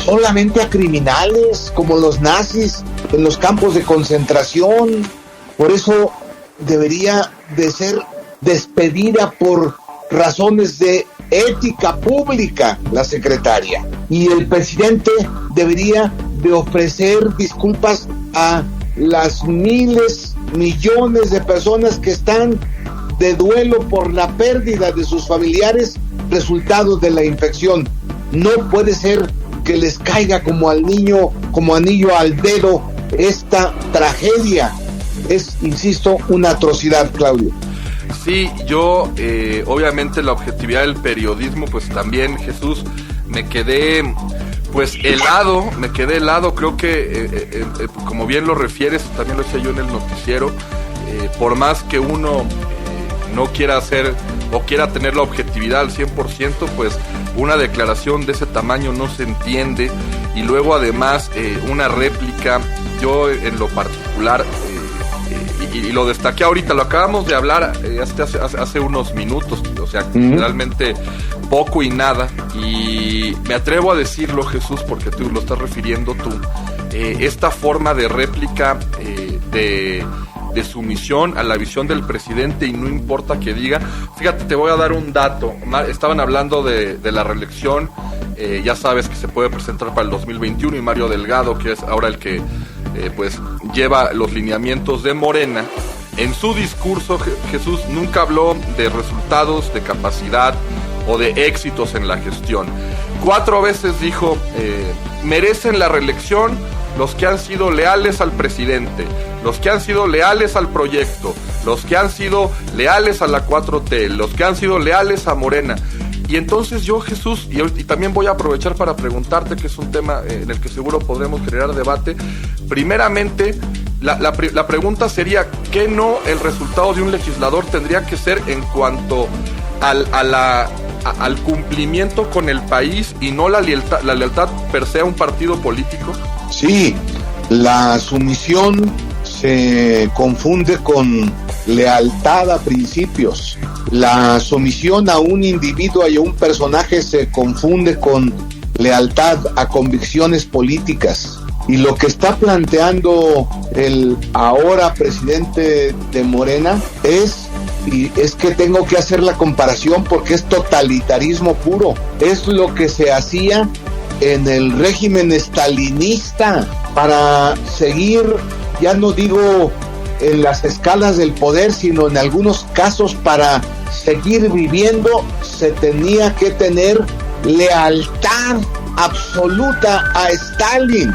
Solamente a criminales, como los nazis en los campos de concentración. Por eso debería de ser despedida por razones de ética pública la secretaria. Y el presidente debería de ofrecer disculpas a las miles, millones de personas que están de duelo por la pérdida de sus familiares resultado de la infección. No puede ser que les caiga como anillo al dedo esta tragedia. Es, insisto, una atrocidad, Claudio. Sí, yo, obviamente la objetividad del periodismo, pues también, Jesús, me quedé helado, creo que, como bien lo refieres, también lo decía yo en el noticiero, por más que uno no quiera hacer o quiera tener la objetividad al 100%, pues una declaración de ese tamaño no se entiende, y luego además una réplica, yo en lo particular, y lo destaqué ahorita, lo acabamos de hablar hace unos minutos, o sea, realmente poco y nada, y me atrevo a decirlo, Jesús, porque tú lo estás refiriendo tú, esta forma de réplica de sumisión a la visión del presidente, y no importa que diga. Fíjate, te voy a dar un dato. Estaban hablando de la reelección, ya sabes que se puede presentar para el 2021, y Mario Delgado, que es ahora el que pues lleva los lineamientos de Morena. En su discurso, Jesús nunca habló de resultados, de capacidad o de éxitos en la gestión. 4 veces dijo, merecen la reelección los que han sido leales al presidente, los que han sido leales al proyecto, los que han sido leales a la 4T, los que han sido leales a Morena. Y entonces yo, Jesús, y también voy a aprovechar para preguntarte, que es un tema en el que seguro podremos generar debate. Primeramente, la pregunta sería, ¿qué no el resultado de un legislador tendría que ser en cuanto al cumplimiento con el país y no la lealtad per se a un partido político? Sí, la sumisión se confunde con lealtad a principios. La sumisión a un individuo y a un personaje se confunde con lealtad a convicciones políticas. Y lo que está planteando el ahora presidente de Morena es que tengo que hacer la comparación porque es totalitarismo puro. Es lo que se hacía en el régimen estalinista para seguir, ya no digo en las escalas del poder, sino en algunos casos para seguir viviendo se tenía que tener lealtad absoluta a Stalin,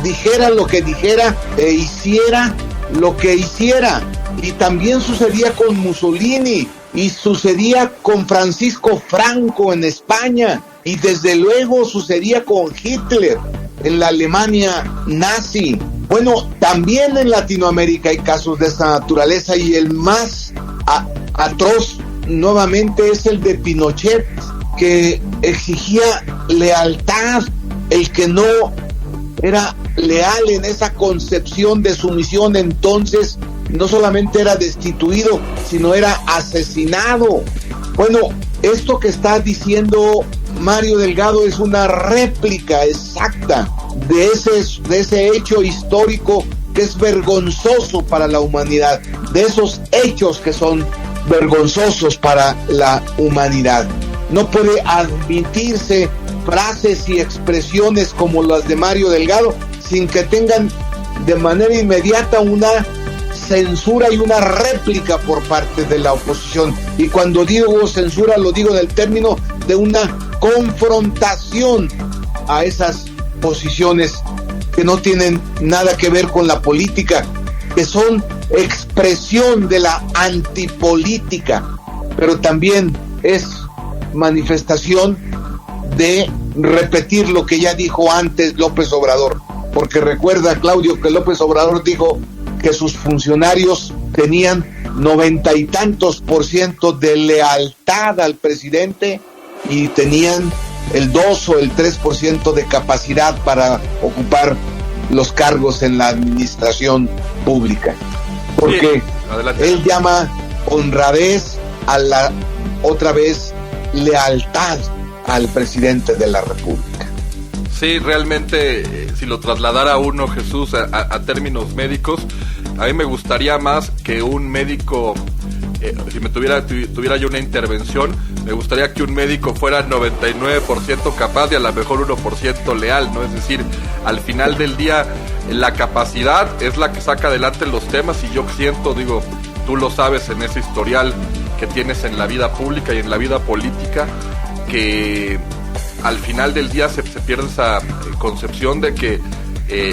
dijera lo que dijera e hiciera lo que hiciera. Y también sucedía con Mussolini y sucedía con Francisco Franco en España y desde luego sucedía con Hitler en la Alemania nazi. Bueno, también en Latinoamérica hay casos de esta naturaleza y el más atroz nuevamente es el de Pinochet, que exigía lealtad. El que no era leal en esa concepción de sumisión, entonces no solamente era destituido, sino era asesinado. Bueno, esto que está diciendo Mario Delgado es una réplica exacta de ese hecho histórico que es vergonzoso para la humanidad, de esos hechos que son vergonzosos para la humanidad. No puede admitirse frases y expresiones como las de Mario Delgado sin que tengan de manera inmediata una censura y una réplica por parte de la oposición. Y cuando digo censura, lo digo en el término de una confrontación a esas posiciones que no tienen nada que ver con la política, que son expresión de la antipolítica, pero también es manifestación de repetir lo que ya dijo antes López Obrador, porque recuerda, Claudio, que López Obrador dijo que sus funcionarios tenían 90 y tantos % de lealtad al presidente y tenían el 2 o el 3% de capacidad para ocupar los cargos en la administración pública. Porque él llama honradez a la, otra vez, lealtad al presidente de la República. Sí, realmente, si lo trasladara uno, Jesús, a términos médicos, a mí me gustaría más que un médico, si tuviera yo una intervención, me gustaría que un médico fuera 99% capaz y a lo mejor 1% leal, ¿no? Es decir, al final del día, la capacidad es la que saca adelante los temas y yo siento, digo, tú lo sabes en ese historial que tienes en la vida pública y en la vida política, que al final del día se pierde esa concepción de que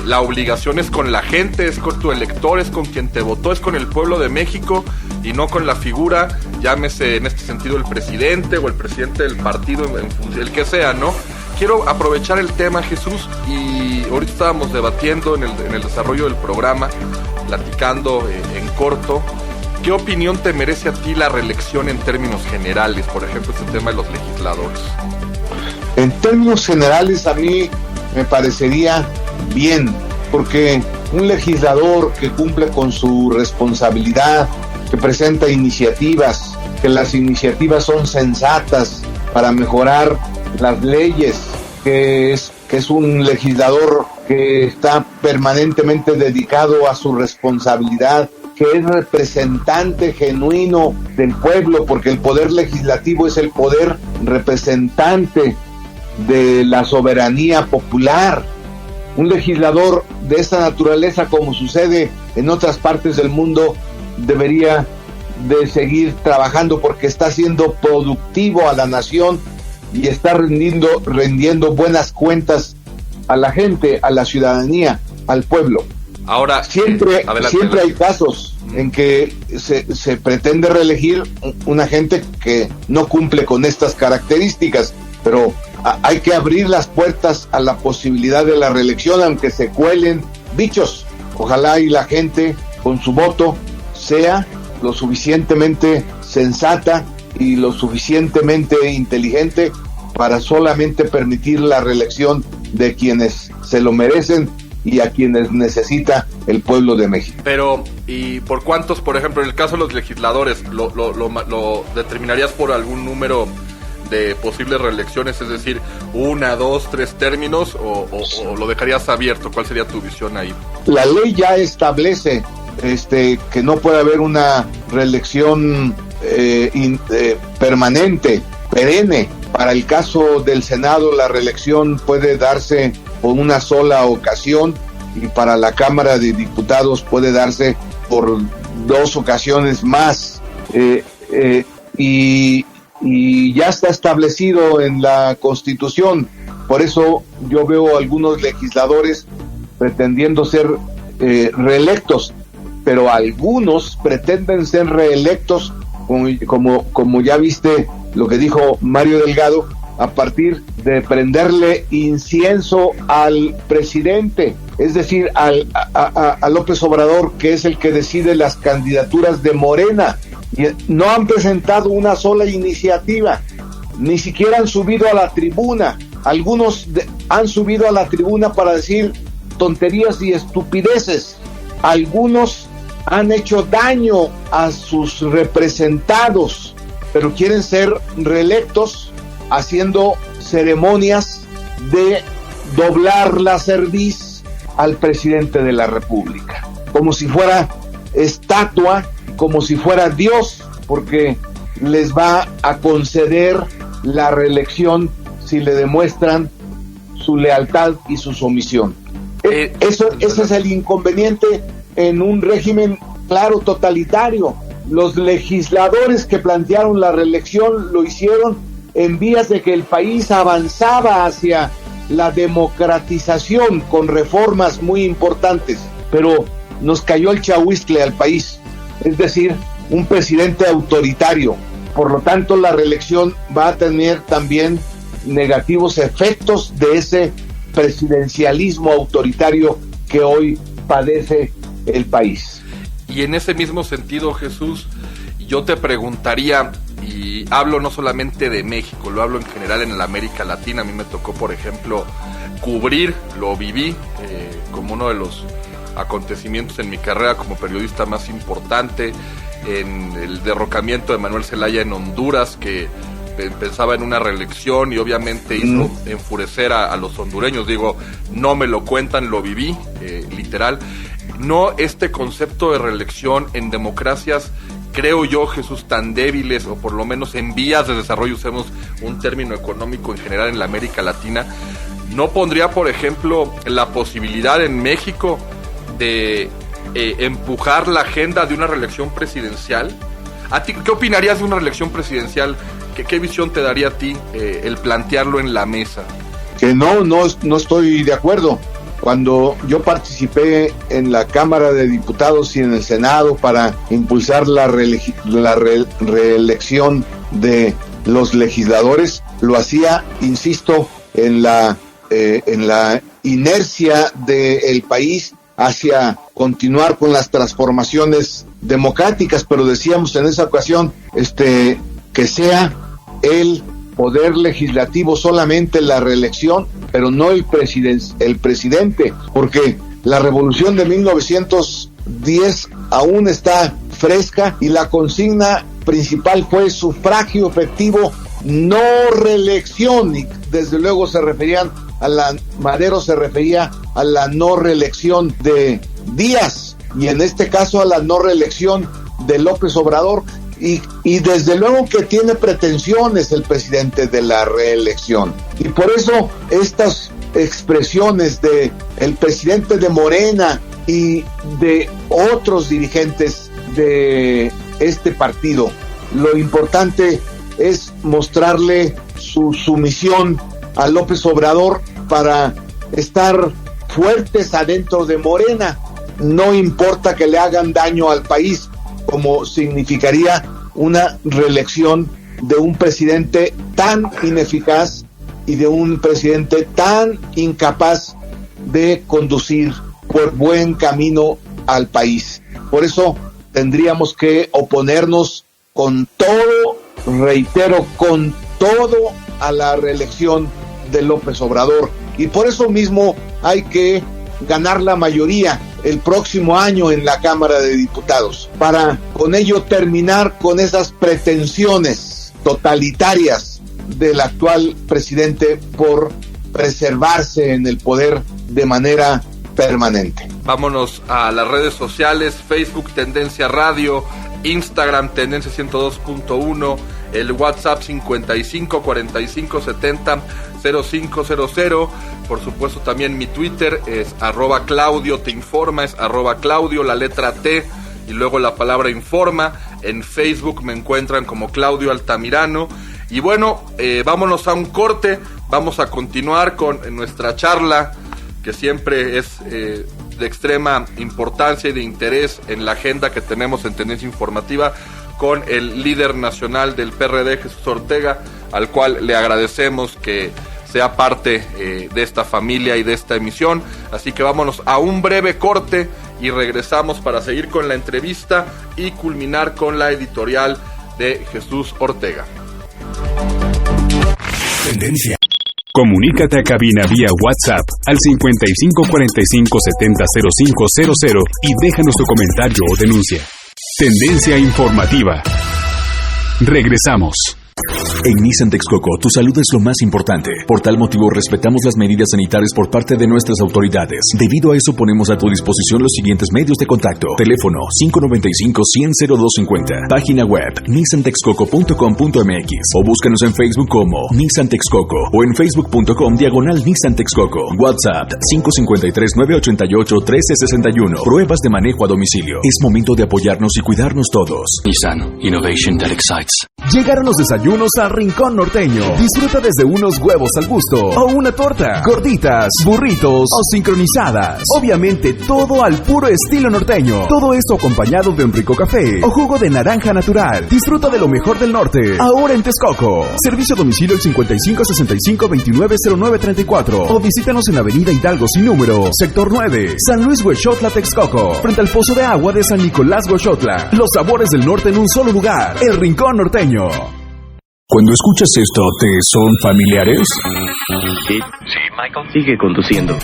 la obligación es con la gente, es con tu elector, es con quien te votó, es con el pueblo de México y no con la figura, llámese en este sentido el presidente o el presidente del partido, el que sea, ¿no? Quiero aprovechar el tema, Jesús, y ahorita estábamos debatiendo en el desarrollo del programa, platicando en corto. ¿Qué opinión te merece a ti la reelección en términos generales? Por ejemplo, este tema de los legisladores. En términos generales, a mí me parecería bien, porque un legislador que cumple con su responsabilidad, que presenta iniciativas, que las iniciativas son sensatas para mejorar las leyes, que es un legislador que está permanentemente dedicado a su responsabilidad, que es representante genuino del pueblo, porque el poder legislativo es el poder representante de la soberanía popular. Un legislador de esa naturaleza, como sucede en otras partes del mundo, debería de seguir trabajando porque está siendo productivo a la nación y está rendiendo buenas cuentas a la gente, a la ciudadanía, al pueblo. Ahora, siempre hay casos en que se pretende reelegir una gente que no cumple con estas características, pero hay que abrir las puertas a la posibilidad de la reelección, aunque se cuelen bichos. Ojalá y la gente con su voto sea lo suficientemente sensata y lo suficientemente inteligente para solamente permitir la reelección de quienes se lo merecen y a quienes necesita el pueblo de México. Pero, ¿y por cuántos, por ejemplo, en el caso de los legisladores, lo determinarías por algún número de posibles reelecciones? Es decir, 1, 2, 3 términos, o lo dejarías abierto. ¿Cuál sería tu visión ahí? La ley ya establece que no puede haber una reelección permanente, perenne. Para el caso del Senado, la reelección puede darse por una sola ocasión, y para la Cámara de Diputados puede darse por 2 ocasiones más. Y ya está establecido en la Constitución. Por eso yo veo a algunos legisladores pretendiendo ser reelectos, pero algunos pretenden ser reelectos, como ya viste lo que dijo Mario Delgado, a partir de prenderle incienso al presidente, es decir, a López Obrador, que es el que decide las candidaturas de Morena. Y no han presentado una sola iniciativa, ni siquiera han subido a la tribuna. Algunos han subido a la tribuna para decir tonterías y estupideces. Algunos han hecho daño a sus representados, pero quieren ser reelectos haciendo ceremonias de doblar la cerviz al presidente de la República, como si fuera estatua, como si fuera Dios, porque les va a conceder la reelección si le demuestran su lealtad y su sumisión. Ese es el inconveniente en un régimen, claro, totalitario. Los legisladores que plantearon la reelección lo hicieron en vías de que el país avanzaba hacia la democratización con reformas muy importantes, pero nos cayó el chahuizcle al país, es decir, un presidente autoritario. Por lo tanto, la reelección va a tener también negativos efectos de ese presidencialismo autoritario que hoy padece el país. Y en ese mismo sentido, Jesús, yo te preguntaría, y hablo no solamente de México, lo hablo en general en la América Latina. A mí me tocó, por ejemplo, cubrir, lo viví como uno de los acontecimientos en mi carrera como periodista más importante, en el derrocamiento de Manuel Zelaya en Honduras, que pensaba en una reelección y obviamente hizo enfurecer a los hondureños. Digo, no me lo cuentan, lo viví, literal. No este concepto de reelección en democracias, creo yo, Jesús, tan débiles, o por lo menos en vías de desarrollo, usemos un término económico en general en la América Latina, no pondría, por ejemplo, la posibilidad en México de empujar la agenda de una reelección presidencial. ¿A ti qué opinarías de una reelección presidencial? ¿Qué visión te daría a ti el plantearlo en la mesa? Que no estoy de acuerdo. Cuando yo participé en la Cámara de Diputados y en el Senado para impulsar la reelección de los legisladores, lo hacía, insisto, en la inercia del país hacia continuar con las transformaciones democráticas, pero decíamos en esa ocasión que sea el poder legislativo solamente la reelección, pero no el presidente, porque la revolución de 1910 aún está fresca y la consigna principal fue sufragio efectivo, no reelección, y desde luego Madero se refería a la no reelección de Díaz, y en este caso a la no reelección de López Obrador, y desde luego que tiene pretensiones el presidente de la reelección, y por eso estas expresiones de el presidente de Morena y de otros dirigentes de este partido. Lo importante es mostrarle su sumisión a López Obrador para estar fuertes adentro de Morena. No importa que le hagan daño al país, como significaría una reelección de un presidente tan ineficaz y de un presidente tan incapaz de conducir por buen camino al país. Por eso tendríamos que oponernos con todo, reitero, con todo a la reelección de López Obrador. Y por eso mismo hay que ganar la mayoría el próximo año en la Cámara de Diputados, para con ello terminar con esas pretensiones totalitarias del actual presidente por preservarse en el poder de manera permanente. Vámonos a las redes sociales: Facebook Tendencia Radio, Instagram Tendencia 102.1, el WhatsApp 55 45 70 0500. Por supuesto también mi Twitter es @Claudio te informa, es @Claudio, la letra T y luego la palabra informa. En Facebook me encuentran como Claudio Altamirano. Y bueno, vámonos a un corte. Vamos a continuar con nuestra charla, que siempre es de extrema importancia y de interés en la agenda que tenemos en Tendencia Informativa, con el líder nacional del PRD, Jesús Ortega, al cual le agradecemos que sea parte de esta familia y de esta emisión. Así que vámonos a un breve corte y regresamos para seguir con la entrevista y culminar con la editorial de Jesús Ortega. Tendencia. Comunícate a cabina vía WhatsApp al 55 45 70 0500 y déjanos tu comentario o denuncia. Tendencia Informativa. Regresamos. En Nissan Texcoco, tu salud es lo más importante. Por tal motivo, respetamos las medidas sanitarias por parte de nuestras autoridades. Debido a eso, ponemos a tu disposición los siguientes medios de contacto. Teléfono 595-100-0250. Página web nissantexcoco.com.mx o búscanos en Facebook como Nissan Texcoco o en facebook.com/Nissan Texcoco. WhatsApp 553-988-1361. Pruebas de manejo a domicilio. Es momento de apoyarnos y cuidarnos todos. Nissan, innovation that excites. Llegaron los desayunos al Rincón Norteño. Disfruta desde unos huevos al gusto o una torta, gorditas, burritos o sincronizadas. Obviamente todo al puro estilo norteño. Todo esto acompañado de un rico café o jugo de naranja natural. Disfruta de lo mejor del norte, ahora en Texcoco. Servicio a domicilio al 55 65 29 09 34 o visítanos en Avenida Hidalgo sin número, Sector 9, San Luis Huexotla, Texcoco, frente al Pozo de Agua de San Nicolás Huexotla. Los sabores del norte en un solo lugar, el Rincón Norteño. Cuando escuchas esto, ¿te son familiares? Sí, Michael. Sigue conduciendo.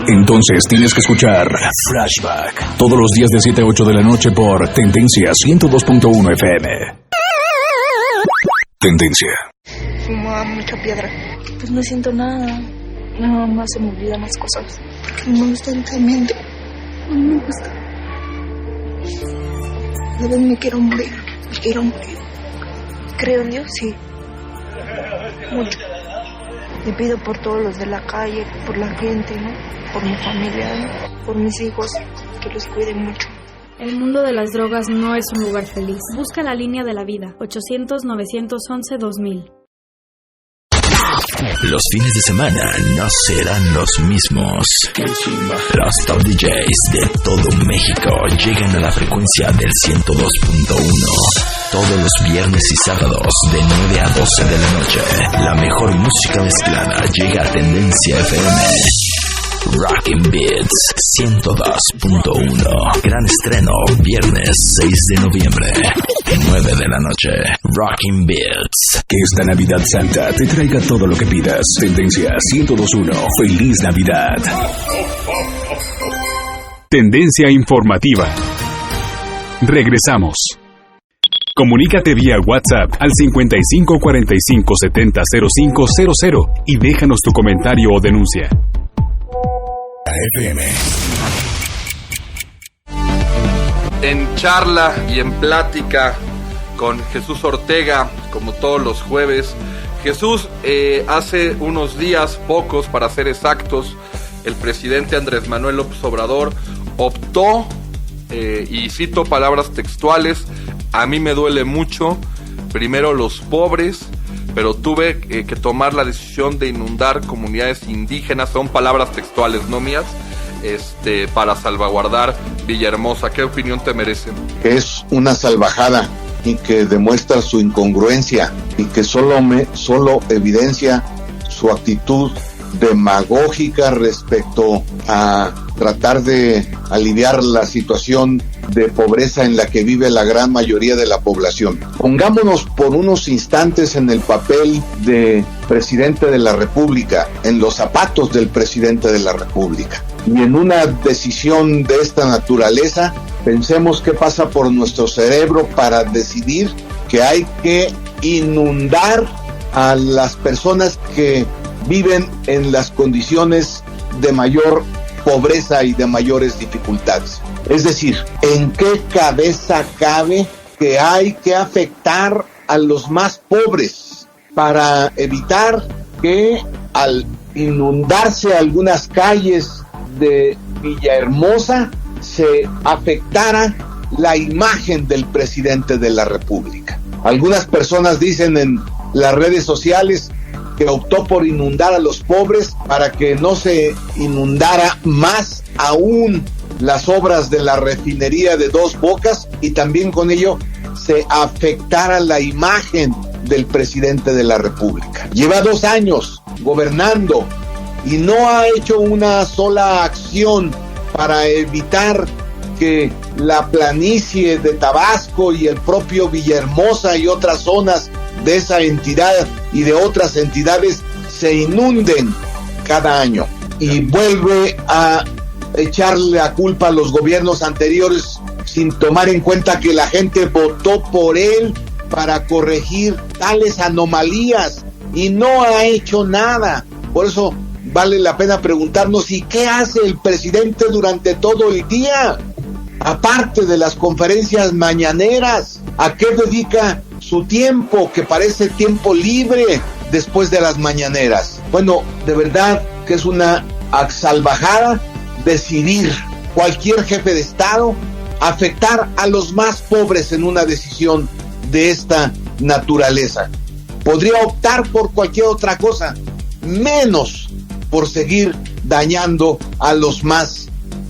Entonces tienes que escuchar Flashback todos los días de 7 a 8 de la noche por Tendencia 102.1 FM. Tendencia. Fumaba mucha piedra. Pues no siento nada. Nada más se me olvidan las cosas. Porque no me gusta el cemento. No me gusta. A veces me quiero morir. Me quiero morir. Creo en Dios, sí. Mucho. Le pido por todos los de la calle, por la gente, ¿no? Por mi familia, ¿no? Por mis hijos, que los cuiden mucho. El mundo de las drogas no es un lugar feliz. Busca la línea de la vida. 800-911-2000. Los fines de semana no serán los mismos. Los top DJs de todo México llegan a la frecuencia del 102.1. Todos los viernes y sábados de 9 a 12 de la noche. La mejor música mezclada llega a Tendencia FM. Rockin' Beats 102.1. Gran estreno, viernes 6 de noviembre, 9 de la noche. Rockin' Beats. Que esta Navidad Santa te traiga todo lo que pidas. Tendencia 102.1. Feliz Navidad. Tendencia Informativa. Regresamos. Comunícate vía WhatsApp al 55 45 70 0500 y déjanos tu comentario o denuncia. FM. En charla y en plática con Jesús Ortega, como todos los jueves. Jesús, hace unos días, pocos para ser exactos, el presidente Andrés Manuel López Obrador optó, y cito palabras textuales: a mí me duele mucho, primero los pobres, pero tuve que tomar la decisión de inundar comunidades indígenas, son palabras textuales, no mías, para salvaguardar Villahermosa. ¿Qué opinión te merece? Es una salvajada y que demuestra su incongruencia y que solo evidencia su actitud demagógica respecto a tratar de aliviar la situación de pobreza en la que vive la gran mayoría de la población. Pongámonos por unos instantes en el papel de presidente de la República, en los zapatos del presidente de la República. Y en una decisión de esta naturaleza, pensemos qué pasa por nuestro cerebro para decidir que hay que inundar a las personas que viven en las condiciones de mayor pobreza y de mayores dificultades. Es decir, ¿en qué cabeza cabe que hay que afectar a los más pobres para evitar que al inundarse algunas calles de Villahermosa se afectara la imagen del presidente de la República? Algunas personas dicen en las redes sociales que optó por inundar a los pobres para que no se inundara más aún las obras de la refinería de Dos Bocas y también con ello se afectara la imagen del presidente de la República. Lleva 2 años gobernando y no ha hecho una sola acción para evitar que la planicie de Tabasco y el propio Villahermosa y otras zonas de esa entidad y de otras entidades se inunden cada año, y vuelve a echarle la culpa a los gobiernos anteriores sin tomar en cuenta que la gente votó por él para corregir tales anomalías y no ha hecho nada. Por eso vale la pena preguntarnos: ¿y qué hace el presidente durante todo el día? Aparte de las conferencias mañaneras, ¿a qué dedica su tiempo, que parece tiempo libre después de las mañaneras? Bueno, de verdad que es una salvajada decidir cualquier jefe de Estado afectar a los más pobres en una decisión de esta naturaleza. Podría optar por cualquier otra cosa, menos por seguir dañando a los más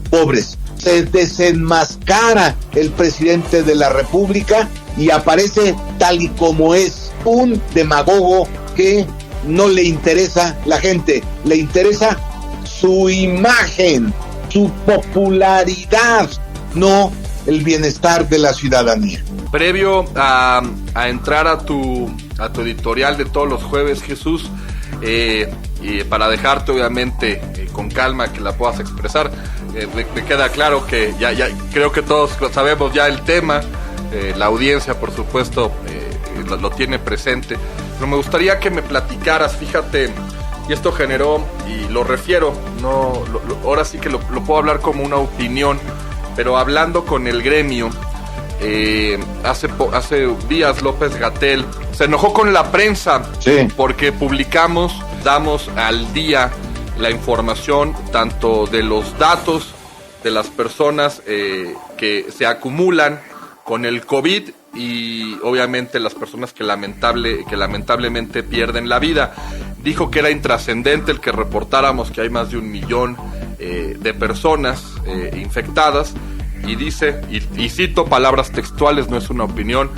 pobres. Se desenmascara el presidente de la República y aparece tal y como es, un demagogo que no le interesa la gente, le interesa su imagen, su popularidad, no el bienestar de la ciudadanía. Previo a entrar a tu editorial de todos los jueves, Jesús, y para dejarte obviamente con calma que la puedas expresar, me queda claro que ya creo que todos sabemos ya el tema, la audiencia por supuesto lo tiene presente, pero me gustaría que me platicaras, fíjate, y esto generó, y lo refiero, ahora sí que lo puedo hablar como una opinión, pero hablando con el gremio, hace días López-Gatell se enojó con la prensa, sí, porque damos al día la información tanto de los datos de las personas que se acumulan con el COVID y obviamente las personas que lamentablemente pierden la vida. Dijo que era intrascendente el que reportáramos que hay más de 1 millón de personas infectadas, y dice, y cito palabras textuales, no es una opinión,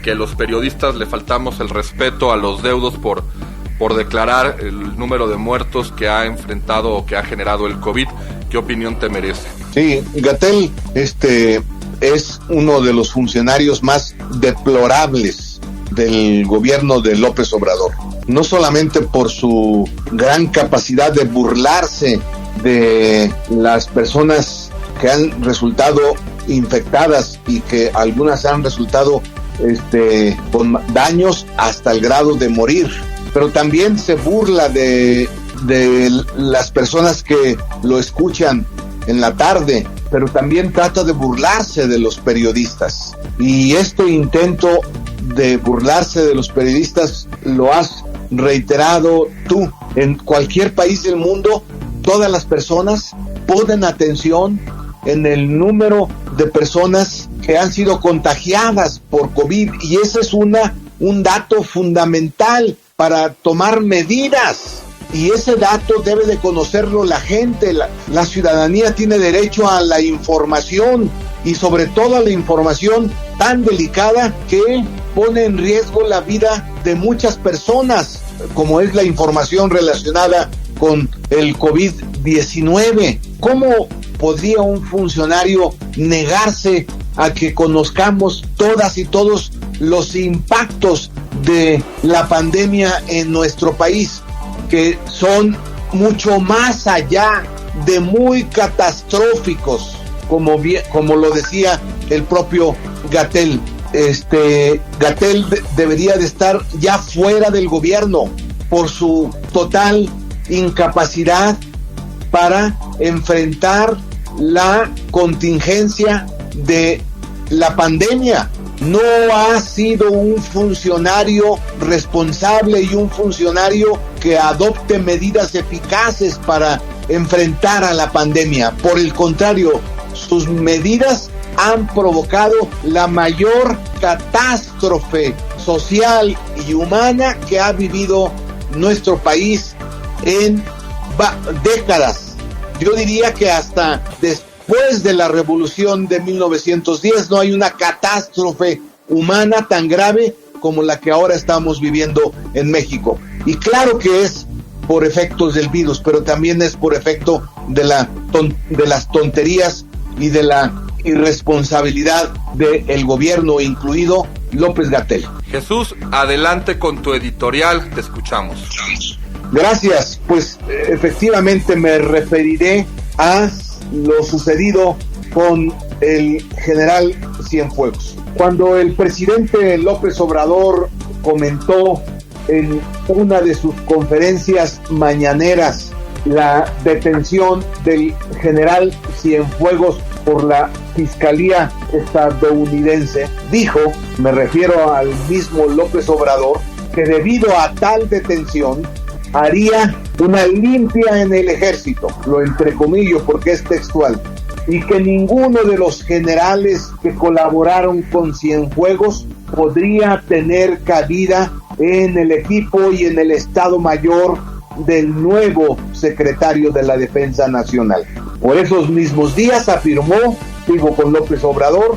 que los periodistas le faltamos el respeto a los deudos por declarar el número de muertos que ha enfrentado o que ha generado el COVID. ¿Qué opinión te merece? Sí, Gatell es uno de los funcionarios más deplorables del gobierno de López Obrador. No solamente por su gran capacidad de burlarse de las personas que han resultado infectadas y que algunas han resultado con daños hasta el grado de morir, pero también se burla de las personas que lo escuchan en la tarde, pero también trata de burlarse de los periodistas. Y este intento de burlarse de los periodistas lo has reiterado tú. En cualquier país del mundo, todas las personas ponen atención en el número de personas que han sido contagiadas por COVID, y ese es un dato fundamental para tomar medidas, y ese dato debe de conocerlo la gente. La ciudadanía tiene derecho a la información, y sobre todo a la información tan delicada que pone en riesgo la vida de muchas personas, como es la información relacionada con el COVID-19. ¿Cómo podría un funcionario negarse a que conozcamos todas y todos los impactos de la pandemia en nuestro país, que son mucho más allá de muy catastróficos, como lo decía el propio Gatell? Gatell debería de estar ya fuera del gobierno por su total incapacidad para enfrentar la contingencia de la pandemia. No ha sido un funcionario responsable y un funcionario que adopte medidas eficaces para enfrentar a la pandemia. Por el contrario, sus medidas han provocado la mayor catástrofe social y humana que ha vivido nuestro país en décadas. Yo diría que hasta después de la revolución de 1910 no hay una catástrofe humana tan grave como la que ahora estamos viviendo en México. Y claro que es por efectos del virus, pero también es por efecto de las tonterías y de la irresponsabilidad del gobierno, incluido López-Gatell. Jesús, adelante con tu editorial, te escuchamos. Gracias, pues efectivamente me referiré a lo sucedido con el general Cienfuegos. Cuando el presidente López Obrador comentó en una de sus conferencias mañaneras la detención del general Cienfuegos por la Fiscalía estadounidense, dijo, me refiero al mismo López Obrador, que debido a tal detención haría una limpia en el ejército, lo entrecomillo porque es textual, y que ninguno de los generales que colaboraron con Cienfuegos podría tener cabida en el equipo y en el Estado Mayor del nuevo secretario de la Defensa Nacional. Por esos mismos días afirmó, digo con López Obrador,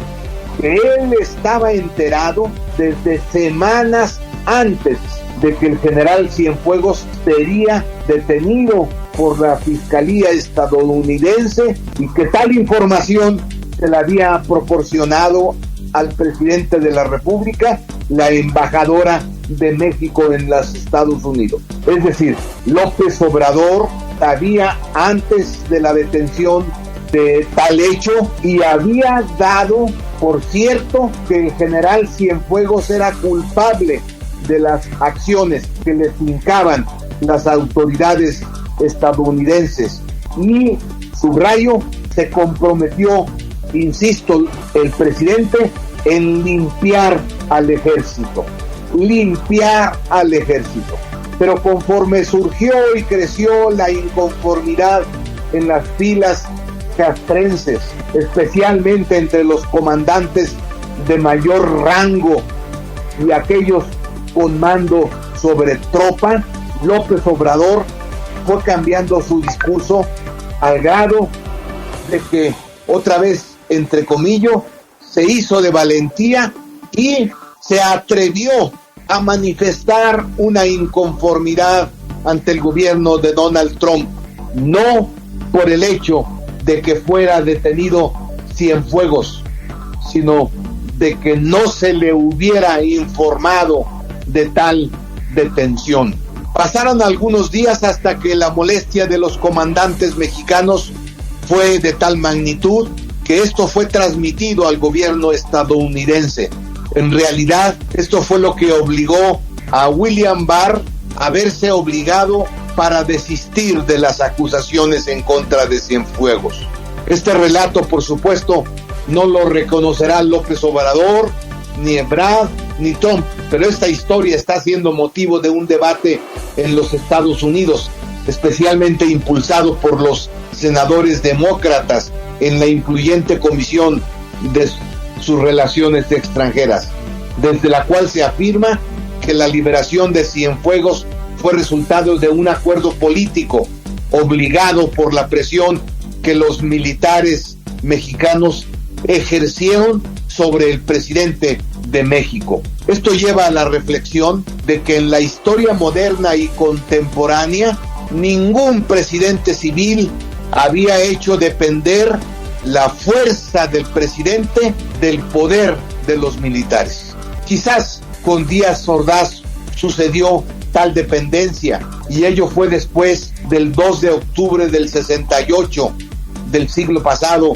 que él estaba enterado desde semanas antes de que el general Cienfuegos sería detenido por la Fiscalía estadounidense y que tal información se la había proporcionado al presidente de la República, la embajadora de México en los Estados Unidos. Es decir, López Obrador sabía antes de la detención de tal hecho y había dado por cierto que el general Cienfuegos era culpable de las acciones que le fincaban las autoridades estadounidenses. Y, subrayo, se comprometió, insisto, el presidente en limpiar al ejército. Pero conforme surgió y creció la inconformidad en las filas castrenses, especialmente entre los comandantes de mayor rango y aquellos con mando sobre tropa, López Obrador fue cambiando su discurso al grado de que otra vez, entre comillas, se hizo de valentía y se atrevió a manifestar una inconformidad ante el gobierno de Donald Trump, no por el hecho de que fuera detenido Cienfuegos, sino de que no se le hubiera informado de tal detención. Pasaron algunos días hasta que la molestia de los comandantes mexicanos fue de tal magnitud que esto fue transmitido al gobierno estadounidense. En realidad, esto fue lo que obligó a William Barr a verse obligado para desistir de las acusaciones en contra de Cienfuegos. Este relato, por supuesto, no lo reconocerá López Obrador, ni Ebrard, ni Trump, pero esta historia está siendo motivo de un debate en los Estados Unidos, especialmente impulsado por los senadores demócratas en la influyente Comisión de sus Relaciones Extranjeras, desde la cual se afirma que la liberación de Cienfuegos fue resultado de un acuerdo político obligado por la presión que los militares mexicanos ejercieron sobre el presidente de México. Esto lleva a la reflexión de que en la historia moderna y contemporánea ningún presidente civil había hecho depender la fuerza del presidente del poder de los militares. Quizás con Díaz Ordaz sucedió tal dependencia, y ello fue después del 2 de octubre del 68 del siglo pasado,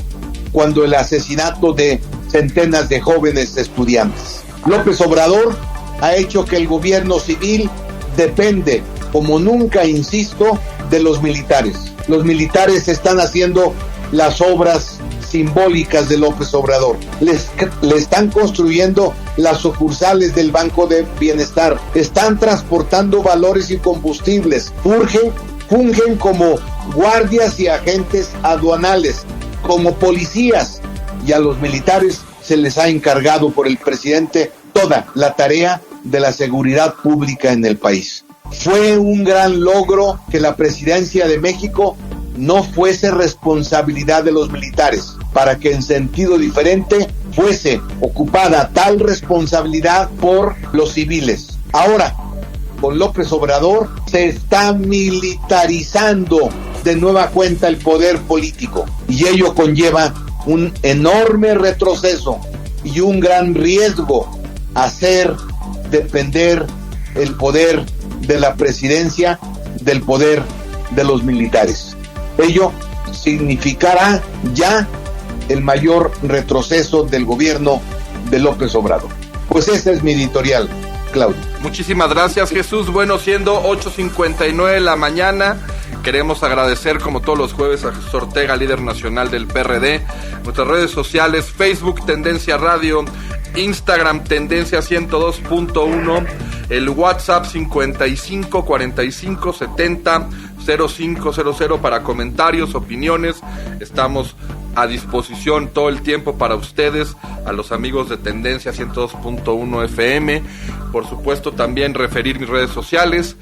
cuando el asesinato de centenas de jóvenes estudiantes. López Obrador ha hecho que el gobierno civil depende, como nunca, insisto, de los militares. Los militares están haciendo las obras simbólicas de López Obrador. Le están construyendo las sucursales del Banco de Bienestar. Están transportando valores y combustibles. Fungen como guardias y agentes aduanales, como policías, y a los militares se les ha encargado por el presidente toda la tarea de la seguridad pública en el país. Fue un gran logro que la presidencia de México no fuese responsabilidad de los militares, para que en sentido diferente fuese ocupada tal responsabilidad por los civiles. Ahora, con López Obrador, se está militarizando de nueva cuenta el poder político, y ello conlleva un enorme retroceso y un gran riesgo: hacer depender el poder de la presidencia del poder de los militares. Ello significará ya el mayor retroceso del gobierno de López Obrador. Pues ese es mi editorial, Claudio. Muchísimas gracias, Jesús. Bueno, siendo 8:59 de la mañana, queremos agradecer, como todos los jueves, a Jesús Ortega, líder nacional del PRD. Nuestras redes sociales: Facebook Tendencia Radio, Instagram Tendencia 102.1, el WhatsApp 55 45 70 0500 para comentarios, opiniones. Estamos a disposición todo el tiempo para ustedes, a los amigos de Tendencia 102.1 FM. Por supuesto, también referir mis redes sociales,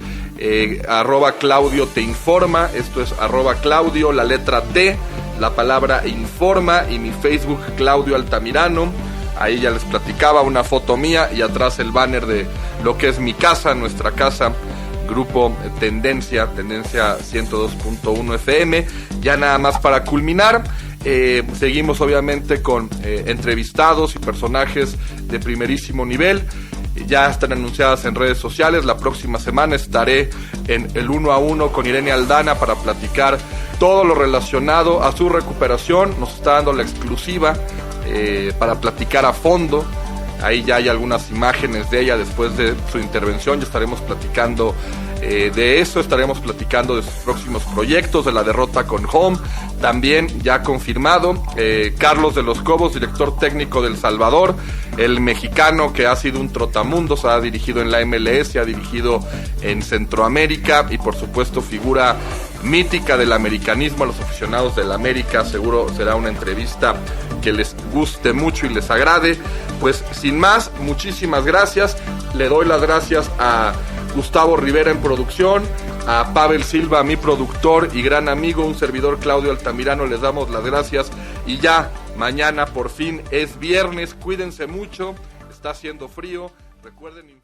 @Claudio te informa. Esto es @Claudio, la letra T, la palabra informa, y mi Facebook, Claudio Altamirano. Ahí ya les platicaba, una foto mía y atrás el banner de lo que es mi casa, nuestra casa, Grupo Tendencia 102.1 FM. Ya nada más para culminar, seguimos obviamente con entrevistados y personajes de primerísimo nivel. Ya están anunciadas en redes sociales. La próxima semana estaré en el 1 a 1 con Irene Aldana para platicar todo lo relacionado a su recuperación. Nos está dando la exclusiva para platicar a fondo. Ahí ya hay algunas imágenes de ella después de su intervención. Ya estaremos platicando de eso, estaremos platicando de sus próximos proyectos, de la derrota con Home. También ya confirmado, Carlos de los Cobos, director técnico del Salvador, el mexicano que ha sido un trotamundos, ha dirigido en la MLS, ha dirigido en Centroamérica y por supuesto figura mítica del americanismo. A los aficionados del América seguro será una entrevista que les guste mucho y les agrade. Pues sin más, muchísimas gracias. Le doy las gracias a Gustavo Rivera en producción, a Pavel Silva, mi productor y gran amigo, un servidor, Claudio Altamirano. Les damos las gracias y ya mañana por fin es viernes. Cuídense mucho, está haciendo frío. Recuerden...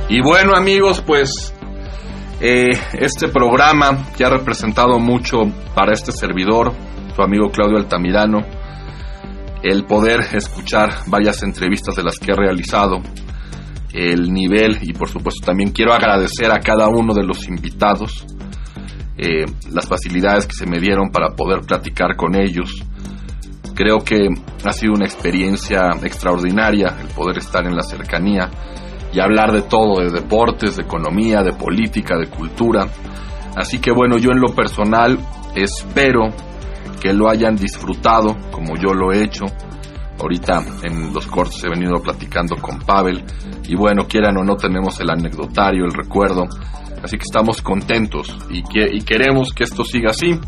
Y bueno, amigos, pues este programa que ha representado mucho para este servidor, su amigo Claudio Altamirano, el poder escuchar varias entrevistas de las que he realizado, el nivel, y por supuesto también quiero agradecer a cada uno de los invitados las facilidades que se me dieron para poder platicar con ellos. Creo que ha sido una experiencia extraordinaria el poder estar en la cercanía y hablar de todo, de deportes, de economía, de política, de cultura. Así que bueno, yo en lo personal Espero que lo hayan disfrutado como yo lo he hecho. Ahorita en los cortes he venido platicando con Pavel y bueno, quieran o no, tenemos el anecdotario, el recuerdo, así que estamos contentos y queremos que esto siga así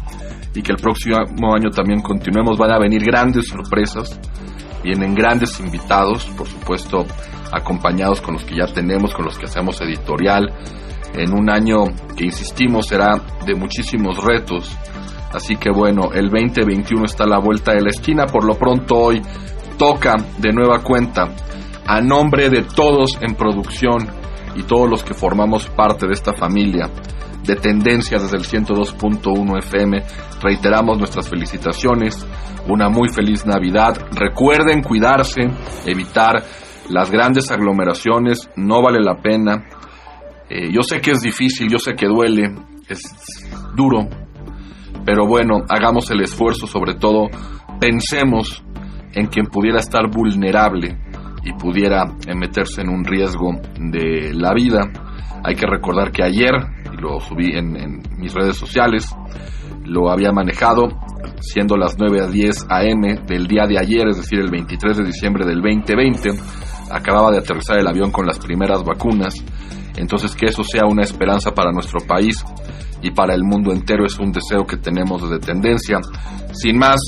y que el próximo año también continuemos. Van a venir grandes sorpresas, vienen grandes invitados, por supuesto acompañados con los que ya tenemos, con los que hacemos editorial, en un año que insistimos será de muchísimos retos. Así que bueno, el 2021 está a la vuelta de la esquina. Por lo pronto hoy toca de nueva cuenta, a nombre de todos en producción y todos los que formamos parte de esta familia de Tendencias desde el 102.1 FM, reiteramos nuestras felicitaciones, una muy feliz Navidad. Recuerden cuidarse, evitar las grandes aglomeraciones, no vale la pena. Yo sé que es difícil, yo sé que duele, es duro, pero bueno, hagamos el esfuerzo, sobre todo pensemos en quien pudiera estar vulnerable y pudiera meterse en un riesgo de la vida. Hay que recordar que ayer, y lo subí en mis redes sociales, lo había manejado, siendo las 9:10 AM del día de ayer, es decir, el 23 de diciembre del 2020, acababa de aterrizar el avión con las primeras vacunas. Entonces, que eso sea una esperanza para nuestro país y para el mundo entero es un deseo que tenemos desde Tendencia. Sin más,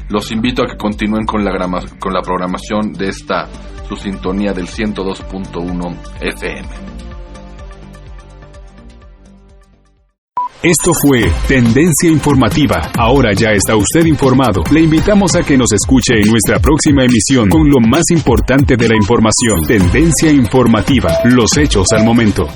los invito a que continúen con la programación de esta, su sintonía del 102.1 FM. Esto fue Tendencia Informativa. Ahora ya está usted informado. Le invitamos a que nos escuche en nuestra próxima emisión con lo más importante de la información. Tendencia Informativa. Los hechos al momento.